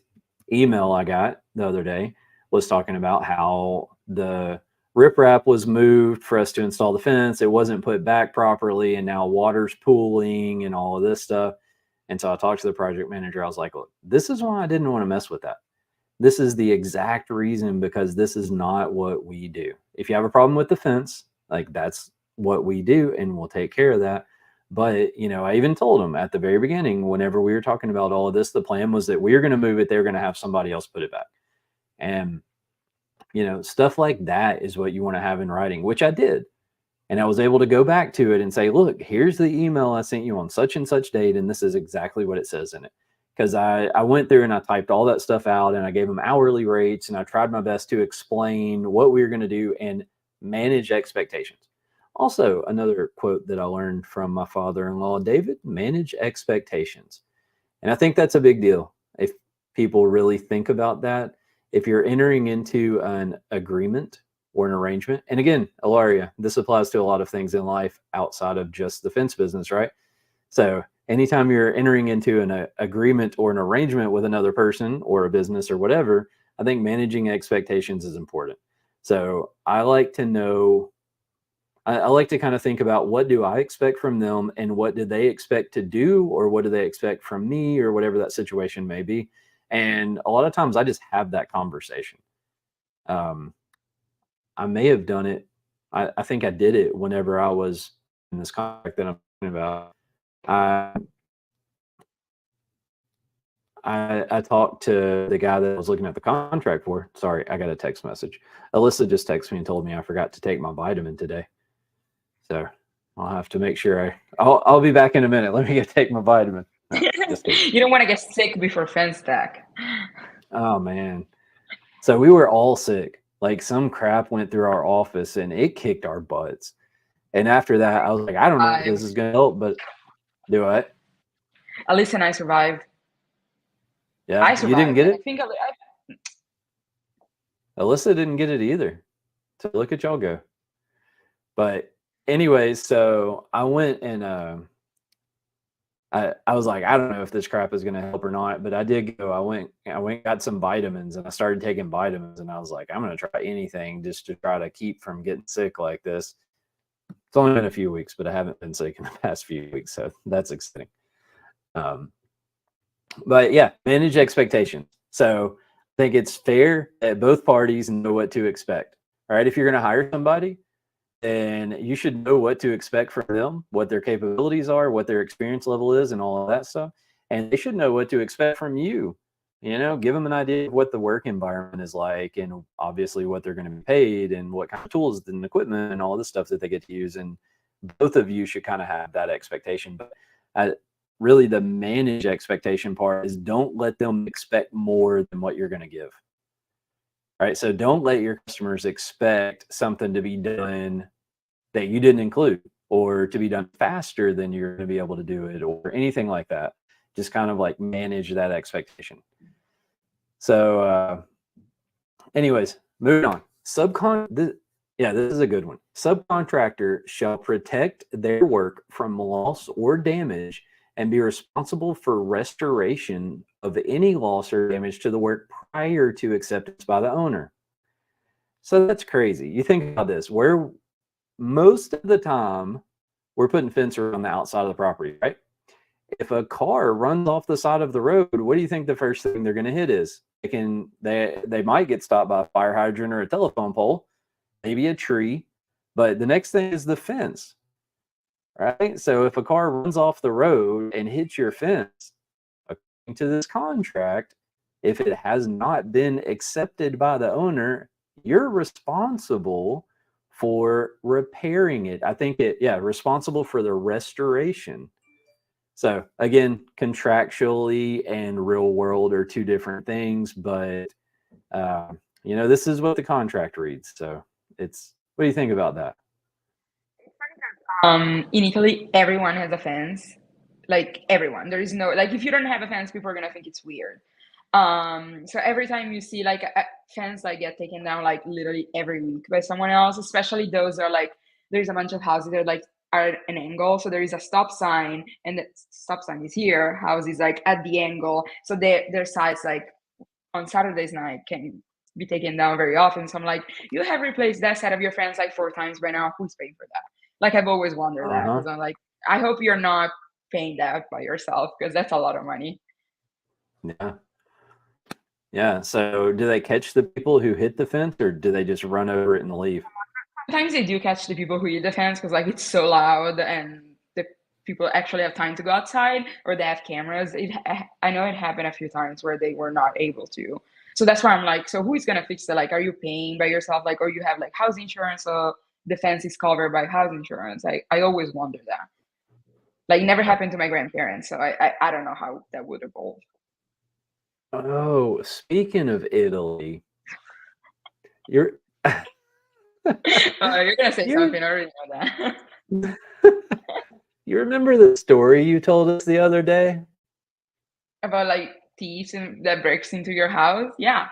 email I got the other day was talking about how the riprap was moved for us to install the fence. It wasn't put back properly, and now water's pooling and all of this stuff. And so I talked to the project manager. I was like, look, this is why I didn't want to mess with that. This is the exact reason, because this is not what we do. If you have a problem with the fence, like, that's what we do, and we'll take care of that. But, I even told them at the very beginning, whenever we were talking about all of this, the plan was that we were going to move it. They were going to have somebody else put it back. And, stuff like that is what you want to have in writing, which I did. And I was able to go back to it and say, look, here's the email I sent you on such and such date, and this is exactly what it says in it. Because I went through and I typed all that stuff out, and I gave them hourly rates, and I tried my best to explain what we were going to do and manage expectations. Also, another quote that I learned from my father-in-law, David, manage expectations. And I think that's a big deal. If people really think about that, if you're entering into an agreement or an arrangement, and again, Ilaria, this applies to a lot of things in life outside of just the fence business, right? So anytime you're entering into an agreement or an arrangement with another person or a business or whatever, I think managing expectations is important. So I like to know, I like to kind of think about, what do I expect from them, and what do they expect to do, or what do they expect from me, or whatever that situation may be. And a lot of times I just have that conversation. I may have done it. I think I did it whenever I was in this contract that I'm talking about. I talked to the guy that I was looking at the contract for. Sorry, I got a text message. Alyssa just texted me and told me I forgot to take my vitamin today. So I'll have to make sure I'll be back in a minute. Let me go take my vitamin. You don't want to get sick before FenceTech. Oh man. So we were all sick. Like, some crap went through our office and it kicked our butts. And after that, I was like, I don't know if this is gonna help, but do what? At least I survived. Yeah, I survived. you didn't get it? I think Alyssa didn't get it either. So look at y'all go. But anyways, so I went and I was like, I don't know if this crap is gonna help or not, but I did go. I went got some vitamins, and I started taking vitamins, and I was like, I'm gonna try anything just to try to keep from getting sick like this. It's only been a few weeks, but I haven't been sick in the past few weeks, so that's exciting. But yeah, manage expectations. So I think it's fair that both parties know what to expect. All right, if you're going to hire somebody, then you should know what to expect from them, what their capabilities are, what their experience level is, and all of that stuff. And they should know what to expect from you. Give them an idea of what the work environment is like, and obviously what they're going to be paid, and what kind of tools and equipment and all this stuff that they get to use. And both of you should kind of have that expectation. But really, the manage expectation part is, don't let them expect more than what you're going to give. All right. So don't let your customers expect something to be done that you didn't include, or to be done faster than you're going to be able to do it, or anything like that. Just kind of like manage that expectation. So Anyways, moving on. This is a good one. Subcontractor shall protect their work from loss or damage and be responsible for restoration of any loss or damage to the work prior to acceptance by the owner. So that's crazy. You think about this, where most of the time we're putting fence around the outside of the property, right? If a car runs off the side of the road, what do you think the first thing they're going to hit is? They might get stopped by a fire hydrant or a telephone pole, maybe a tree, but the next thing is the fence, right? So if a car runs off the road and hits your fence, according to this contract, if it has not been accepted by the owner, you're responsible for repairing it. I think responsible for the restoration. So again, contractually and real world are two different things, but this is what the contract reads. So what do you think about that? In Italy, everyone has a fence. Like everyone, there is no like if you don't have a fence, people are gonna think it's weird. So every time you see like a fence like get taken down like literally every week by someone else, especially those are like there's a bunch of houses that are like are at an angle. So there is a stop sign and the stop sign is here, house is like at the angle. So their sides like on Saturdays night can be taken down very often. So I'm like, you have replaced that side of your fence like 4 times by now. Who's paying for that? Like I've always wondered that because I'm like, I hope you're not paying that by yourself because that's a lot of money. Yeah. Yeah. So do they catch the people who hit the fence or do they just run over it and leave? Sometimes they do catch the people who hit the fence because like it's so loud and the people actually have time to go outside or they have cameras. I know it happened a few times where they were not able to. So that's why I'm like, so who is gonna fix it? Like, are you paying by yourself? Like, or you have like house insurance, so the fence is covered by house insurance. I always wonder that. Like, it never happened to my grandparents, so I don't know how that would evolve. Oh, speaking of Italy, you're You're gonna say you're something. I already know that. you remember the story you told us the other day? About like thieves and that breaks into your house. Yeah.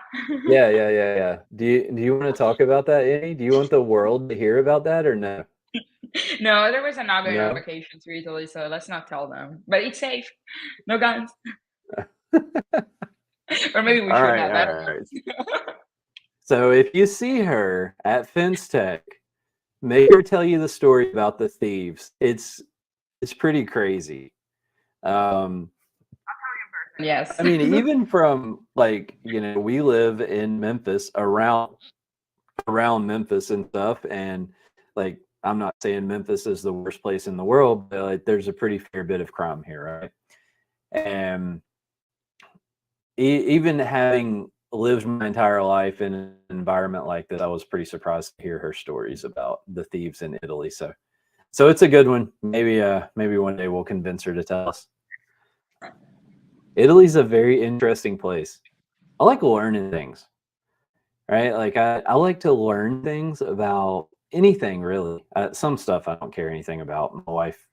Yeah. Do you want to talk about that, Annie? Do you want the world to hear about that or no? No, otherwise I'm not going on No? vacation to Italy, so let's not tell them. But it's safe. No guns. Or maybe we All should right, have. I all don't right. know. So if you see her at FenceTech, make her tell you the story about the thieves. It's pretty crazy. Yes. I mean, even from like, we live in Memphis around Memphis and stuff. And like, I'm not saying Memphis is the worst place in the world, but like, there's a pretty fair bit of crime here, right? And even having lived my entire life in an environment like this, I was pretty surprised to hear her stories about the thieves in Italy. So it's a good one. Maybe one day we'll convince her to tell us. Italy's a very interesting place. I like learning things, right? Like I like to learn things about anything really. Some stuff I don't care anything about. My wife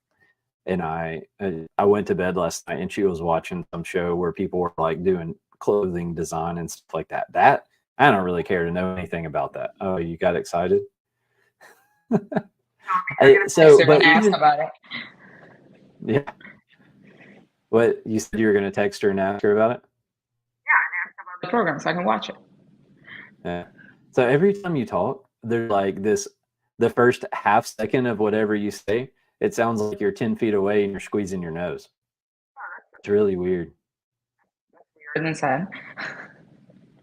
and I went to bed last night and she was watching some show where people were like doing clothing design and stuff like that. That I don't really care to know anything about that. Oh, you got excited? But Ask about it. Yeah. What you said you were going to text her and ask her about it? The program so I can watch it. Yeah. So every time you talk, there's like the first half second of whatever you say, it sounds like you're 10 feet away and you're squeezing your nose. It's really weird. Weird and sad.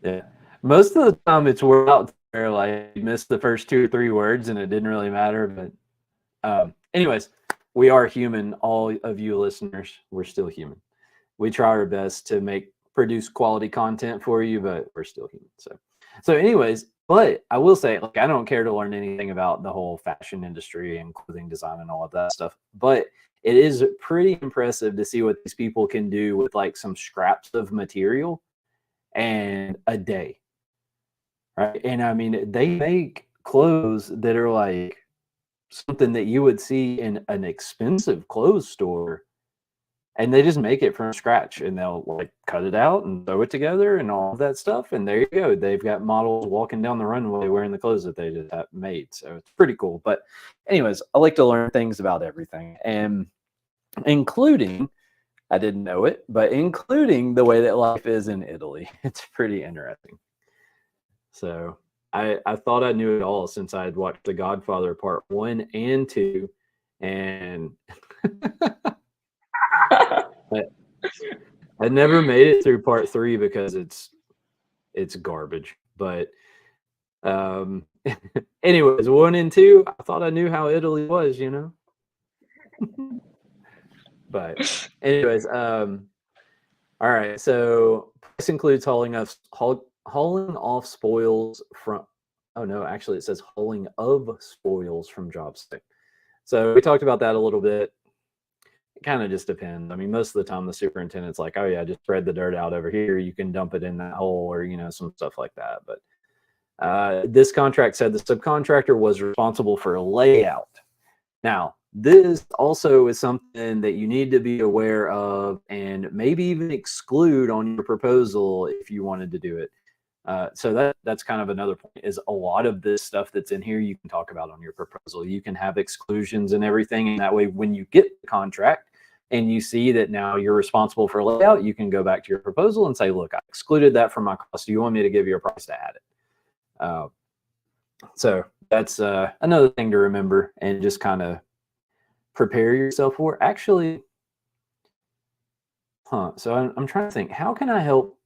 Yeah. Most of the time it's word out there, like you missed the first 2 or 3 words and it didn't really matter. But anyways, we are human. All of you listeners, we're still human. We try our best to produce quality content for you, but we're still human. So anyways, but I will say, like, I don't care to learn anything about the whole fashion industry and clothing design and all of that stuff. But it is pretty impressive to see what these people can do with like some scraps of material and a day. Right. And I mean, they make clothes that are like something that you would see in an expensive clothes store and they just make it from scratch, and they'll like cut it out and throw it together and all of that stuff. And there you go. They've got models walking down the runway wearing the clothes that they just have made. So it's pretty cool. But anyways, I like to learn things about everything, and including, I didn't know it, but including the way that life is in Italy. It's pretty interesting. So I thought I knew it all since I had watched The Godfather Part 1 and 2, and I never made it through Part 3 because it's garbage. But anyways, 1 and 2, I thought I knew how Italy was, you know. But anyways, all right. So this includes hauling off spoils from. Oh no, actually, it says hauling of spoils from job site. So we talked about that a little bit. It kind of just depends. I mean, most of the time, the superintendent's like, "Oh yeah, just spread the dirt out over here. You can dump it in that hole," or some stuff like that. But this contract said the subcontractor was responsible for layout. Now, this also is something that you need to be aware of and maybe even exclude on your proposal if you wanted to do it. So that's kind of another point, is a lot of this stuff that's in here you can talk about on your proposal. You can have exclusions and everything, and that way when you get the contract and you see that now you're responsible for layout, you can go back to your proposal and say, look, I excluded that from my cost. Do you want me to give you a price to add it? So that's another thing to remember and just kind of prepare yourself for. Actually, so I'm trying to think, how can I help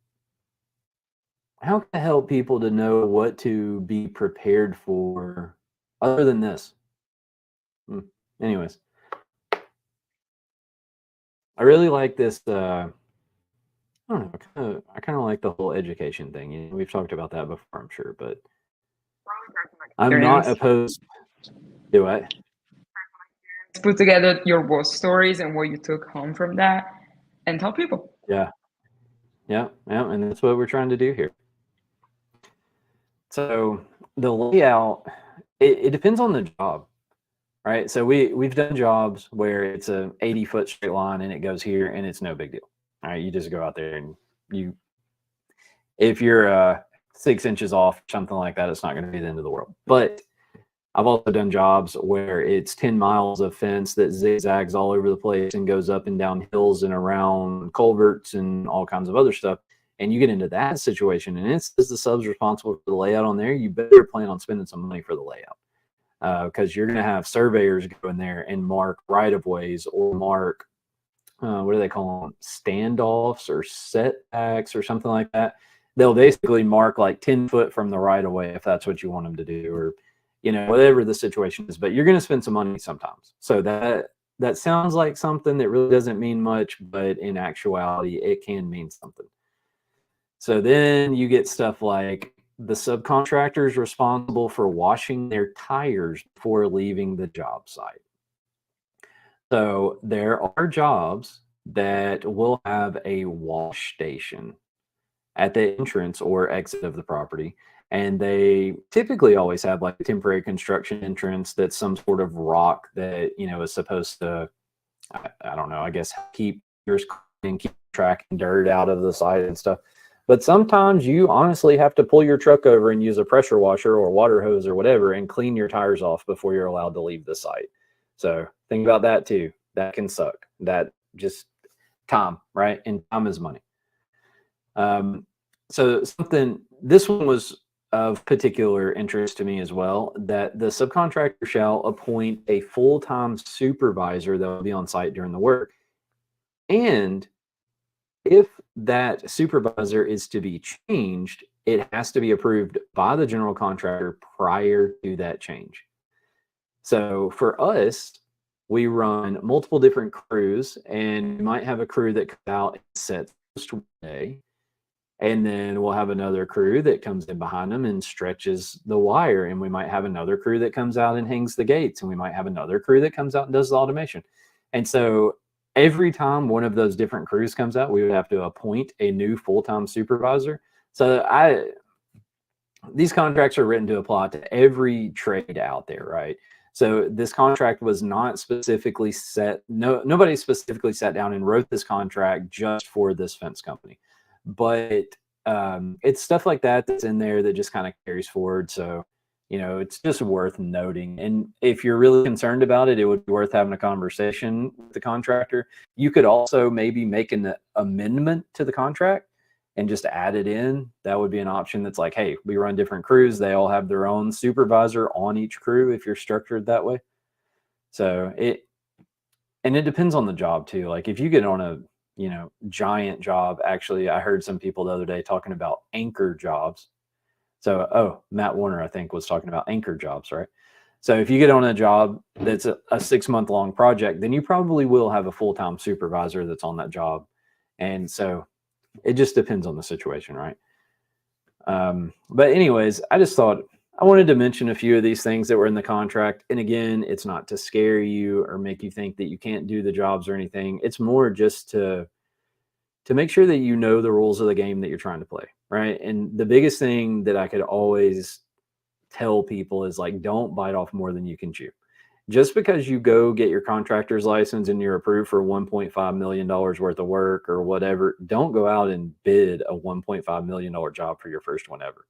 people to know what to be prepared for other than this? Anyways, I really like this. I don't know. I kind of like the whole education thing. We've talked about that before, I'm sure, but I'm not opposed. Do I? Put together your both stories and what you took home from that, and tell people. Yeah, and that's what we're trying to do here. So the layout, it depends on the job, right? So we've done jobs where it's a 80-foot straight line and it goes here and it's no big deal. All right, you just go out there and if you're 6 inches off, something like that, it's not going to be the end of the world. But I've also done jobs where it's 10 miles of fence that zigzags all over the place and goes up and down hills and around culverts and all kinds of other stuff. And you get into that situation, and it's the sub's responsible for the layout on there. You better plan on spending some money for the layout, because you're going to have surveyors go in there and mark right-of-ways or mark, what do they call them, standoffs or setbacks or something like that. They'll basically mark like 10 foot from the right-of-way if that's what you want them to do, or whatever the situation is. But you're going to spend some money sometimes. So that sounds like something that really doesn't mean much, but in actuality, it can mean something. So then you get stuff like the subcontractor is responsible for washing their tires before leaving the job site. So there are jobs that will have a wash station at the entrance or exit of the property. And they typically always have like a temporary construction entrance that's some sort of rock that, is supposed to, I don't know, I guess keep your and keep tracking dirt out of the site and stuff. But sometimes you honestly have to pull your truck over and use a pressure washer or water hose or whatever and clean your tires off before you're allowed to leave the site. So think about that too. That can suck. That just time, right? And time is money. So this one was of particular interest to me as well, that the subcontractor shall appoint a full-time supervisor that will be on site during the work. And if that supervisor is to be changed, it has to be approved by the general contractor prior to that change. So for us, we run multiple different crews, and we might have a crew that comes out and sets one day, and then we'll have another crew that comes in behind them and stretches the wire, and we might have another crew that comes out and hangs the gates, and we might have another crew that comes out and does the automation. And so every time one of those different crews comes out, we would have to appoint a new full-time supervisor. So these contracts are written to apply to every trade out there, right? So this contract was not specifically set. Nobody specifically sat down and wrote this contract just for this fence company, but it's stuff like that that's in there that just kind of carries forward. So, it's just worth noting. And if you're really concerned about it, it would be worth having a conversation with the contractor. You could also maybe make an amendment to the contract and just add it in. That would be an option. That's like, hey, we run different crews. They all have their own supervisor on each crew if you're structured that way. So it depends on the job too. Like if you get on a, giant job, actually, I heard some people the other day talking about anchor jobs. So, Matt Warner, I think, was talking about anchor jobs, right? So if you get on a job that's a 6-month long project, then you probably will have a full-time supervisor that's on that job. And so it just depends on the situation, right? But anyways, I just thought I wanted to mention a few of these things that were in the contract. And again, it's not to scare you or make you think that you can't do the jobs or anything. It's more just to make sure that you know the rules of the game that you're trying to play, right? And the biggest thing that I could always tell people is like, don't bite off more than you can chew. Just because you go get your contractor's license and you're approved for $1.5 million worth of work or whatever, don't go out and bid a $1.5 million job for your first one ever.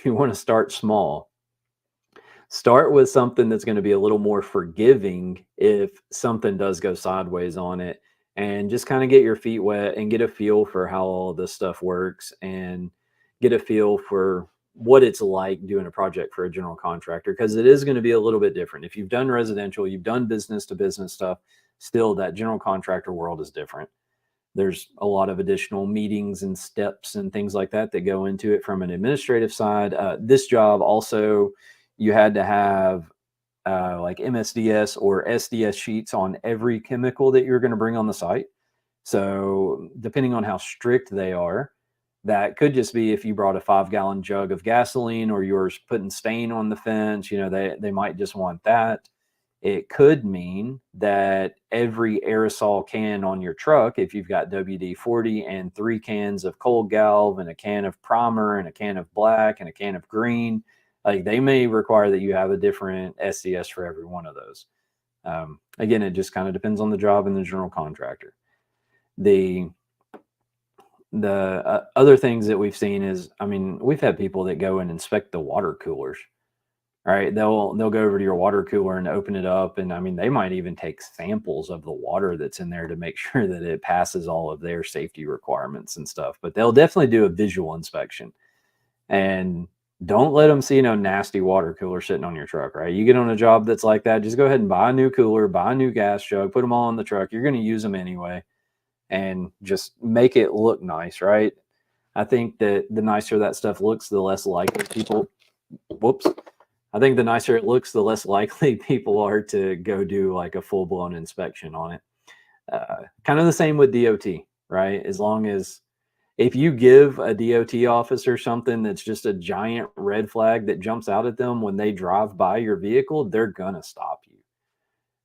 You want to start small. Start with something that's going to be a little more forgiving if something does go sideways on it, and just kind of get your feet wet and get a feel for how all this stuff works and get a feel for what it's like doing a project for a general contractor, because it is going to be a little bit different. If you've done residential, you've done business to business stuff, still that general contractor world is different. There's a lot of additional meetings and steps and things like that that go into it from an administrative side. This job also, you had to have like MSDS or SDS sheets on every chemical that you're going to bring on the site. So depending on how strict they are, that could just be if you brought a 5-gallon jug of gasoline or yours putting stain on the fence, they might just want that. It could mean that every aerosol can on your truck, if you've got WD-40 and 3 cans of cold galv and a can of primer and a can of black and a can of green, like they may require that you have a different SDS for every one of those. Again, it just kind of depends on the job and the general contractor. The other things that we've seen is, we've had people that go and inspect the water coolers. Right, they'll go over to your water cooler and open it up, and they might even take samples of the water that's in there to make sure that it passes all of their safety requirements and stuff. But they'll definitely do a visual inspection, and don't let them see no nasty water cooler sitting on your truck. Right, you get on a job that's like that, just go ahead and buy a new cooler, buy a new gas jug, put them all on the truck. You're going to use them anyway, and just make it look nice. Right, I think that the nicer that stuff looks, the less likely people. Whoops. I think the nicer it looks, the less likely people are to go do like a full-blown inspection on it. Kind of the same with DOT, right? As long as if you give a DOT officer something that's just a giant red flag that jumps out at them when they drive by your vehicle, they're going to stop you,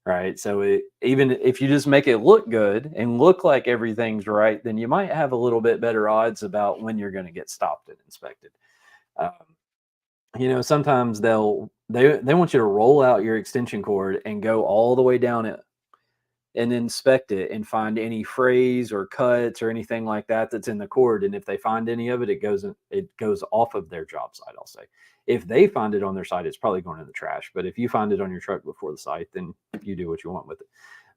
right? So even if you just make it look good and look like everything's right, then you might have a little bit better odds about when you're going to get stopped and inspected. Sometimes they want you to roll out your extension cord and go all the way down it and inspect it and find any frays or cuts or anything like that that's in the cord. And if they find any of it, it goes off of their job site, I'll say. If they find it on their site, it's probably going in the trash. But if you find it on your truck before the site, then you do what you want with it.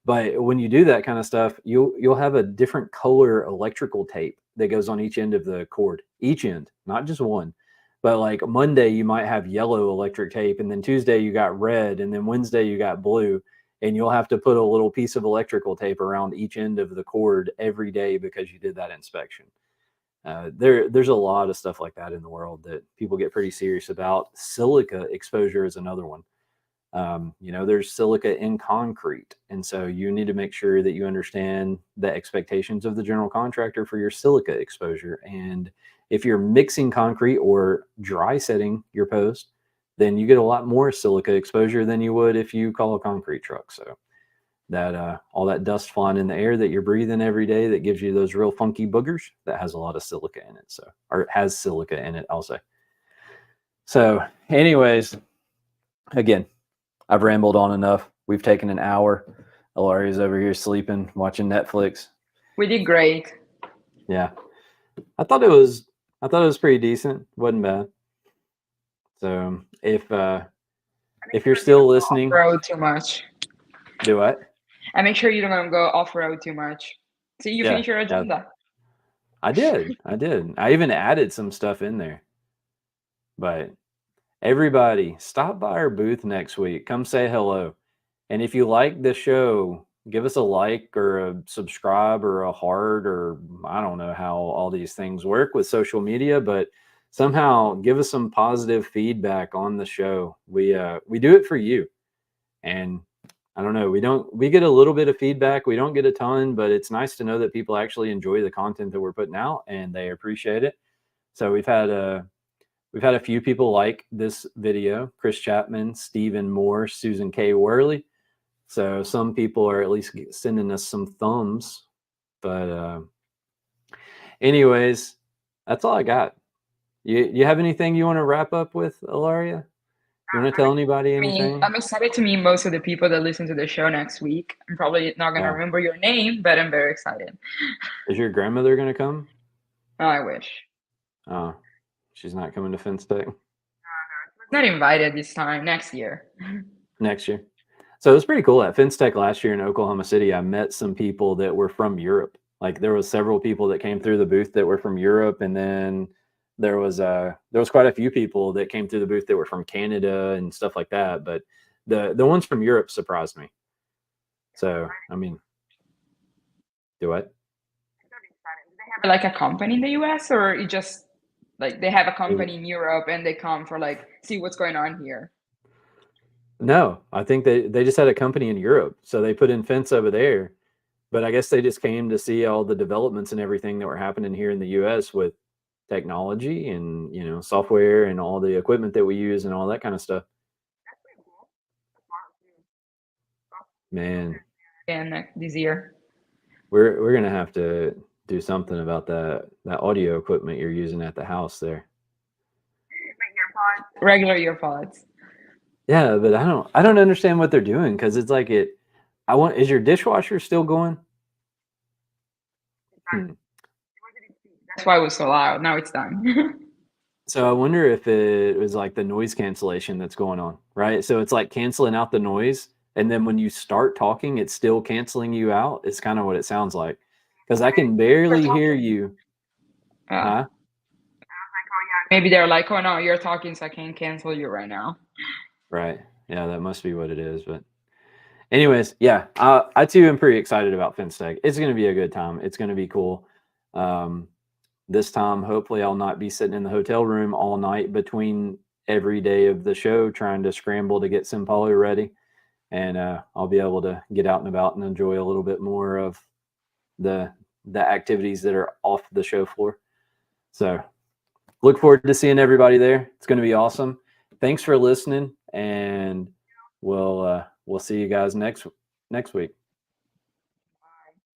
But when you do that kind of stuff, you'll have a different color electrical tape that goes on each end of the cord, each end, not just one. But like Monday, you might have yellow electric tape, and then Tuesday you got red, and then Wednesday you got blue, and you'll have to put a little piece of electrical tape around each end of the cord every day because you did that inspection. There's a lot of stuff like that in the world that people get pretty serious about. Silica exposure is another one. There's silica in concrete, and so you need to make sure that you understand the expectations of the general contractor for your silica exposure. And if you're mixing concrete or dry setting your post, then you get a lot more silica exposure than you would if you call a concrete truck. So that all that dust flying in the air that you're breathing every day that gives you those real funky boogers, that has a lot of silica in it. So, or it has silica in it, I'll say. So anyways, again, I've rambled on enough. We've taken an hour. Ilaria's over here sleeping, watching Netflix. We did great. Yeah. I thought it was pretty decent. Wasn't bad. So if you're still listening, Off-road too much. do what? And make sure you don't go off-road too much. So you finish your agenda. I did. I even added some stuff in there. But everybody, stop by our booth next week. Come say hello. And if you like the show, give us a like or a subscribe or a heart, or I don't know how all these things work with social media, but somehow give us some positive feedback on the show. We do it for you. And I don't know, we get a little bit of feedback. We don't get a ton, but it's nice to know that people actually enjoy the content that we're putting out and they appreciate it. So we've had a few people like this video: Chris Chapman, Stephen Moore, Susan K. Worley. So some people are at least sending us some thumbs. But anyways, that's all I got. You have anything you want to wrap up with, Ilaria? You want to tell anybody anything? I'm excited to meet most of the people that listen to the show next week. I'm probably not going to remember your name, but I'm very excited. Is your grandmother going to come? Oh, I wish. Oh, she's not coming to FenceTech? Not invited this time. Next year. Next year. So it was pretty cool at FenceTech last year in Oklahoma City. I met some people that were from Europe. Like there was several people that came through the booth that were from Europe, and then there was quite a few people that came through the booth that were from Canada and stuff like that. But the ones from Europe surprised me. So I mean, do what? Like a company in the US, or you just like they have a company in Europe and they come for like see what's going on here? No, I think they just had a company in Europe, so they put in Fence over there. But I guess they just came to see all the developments and everything that were happening here in the US with technology and, you know, software and all the equipment that we use and all that kind of stuff. Man, And this year. we're gonna have to do something about that audio equipment you're using at the house there. Regular earpods. Yeah, but I don't understand what they're doing, because it's like is your dishwasher still going? That's why it was so loud. Now it's done. So I wonder if it was like the noise cancellation that's going on, right? So it's like canceling out the noise, and then when you start talking, it's still canceling you out. It's kind of what it sounds like, because I can barely hear you. Huh? Maybe they're like, oh no, you're talking, so I can't cancel you right now. Right. Yeah, that must be what it is. But anyways, yeah, I too am pretty excited about FenceTech. It's going to be a good time. It's going to be cool. This time, hopefully, I'll not be sitting in the hotel room all night between every day of the show trying to scramble to get Simpoli ready. And I'll be able to get out and about and enjoy a little bit more of the activities that are off the show floor. So look forward to seeing everybody there. It's going to be awesome. Thanks for listening, and we'll see you guys next week.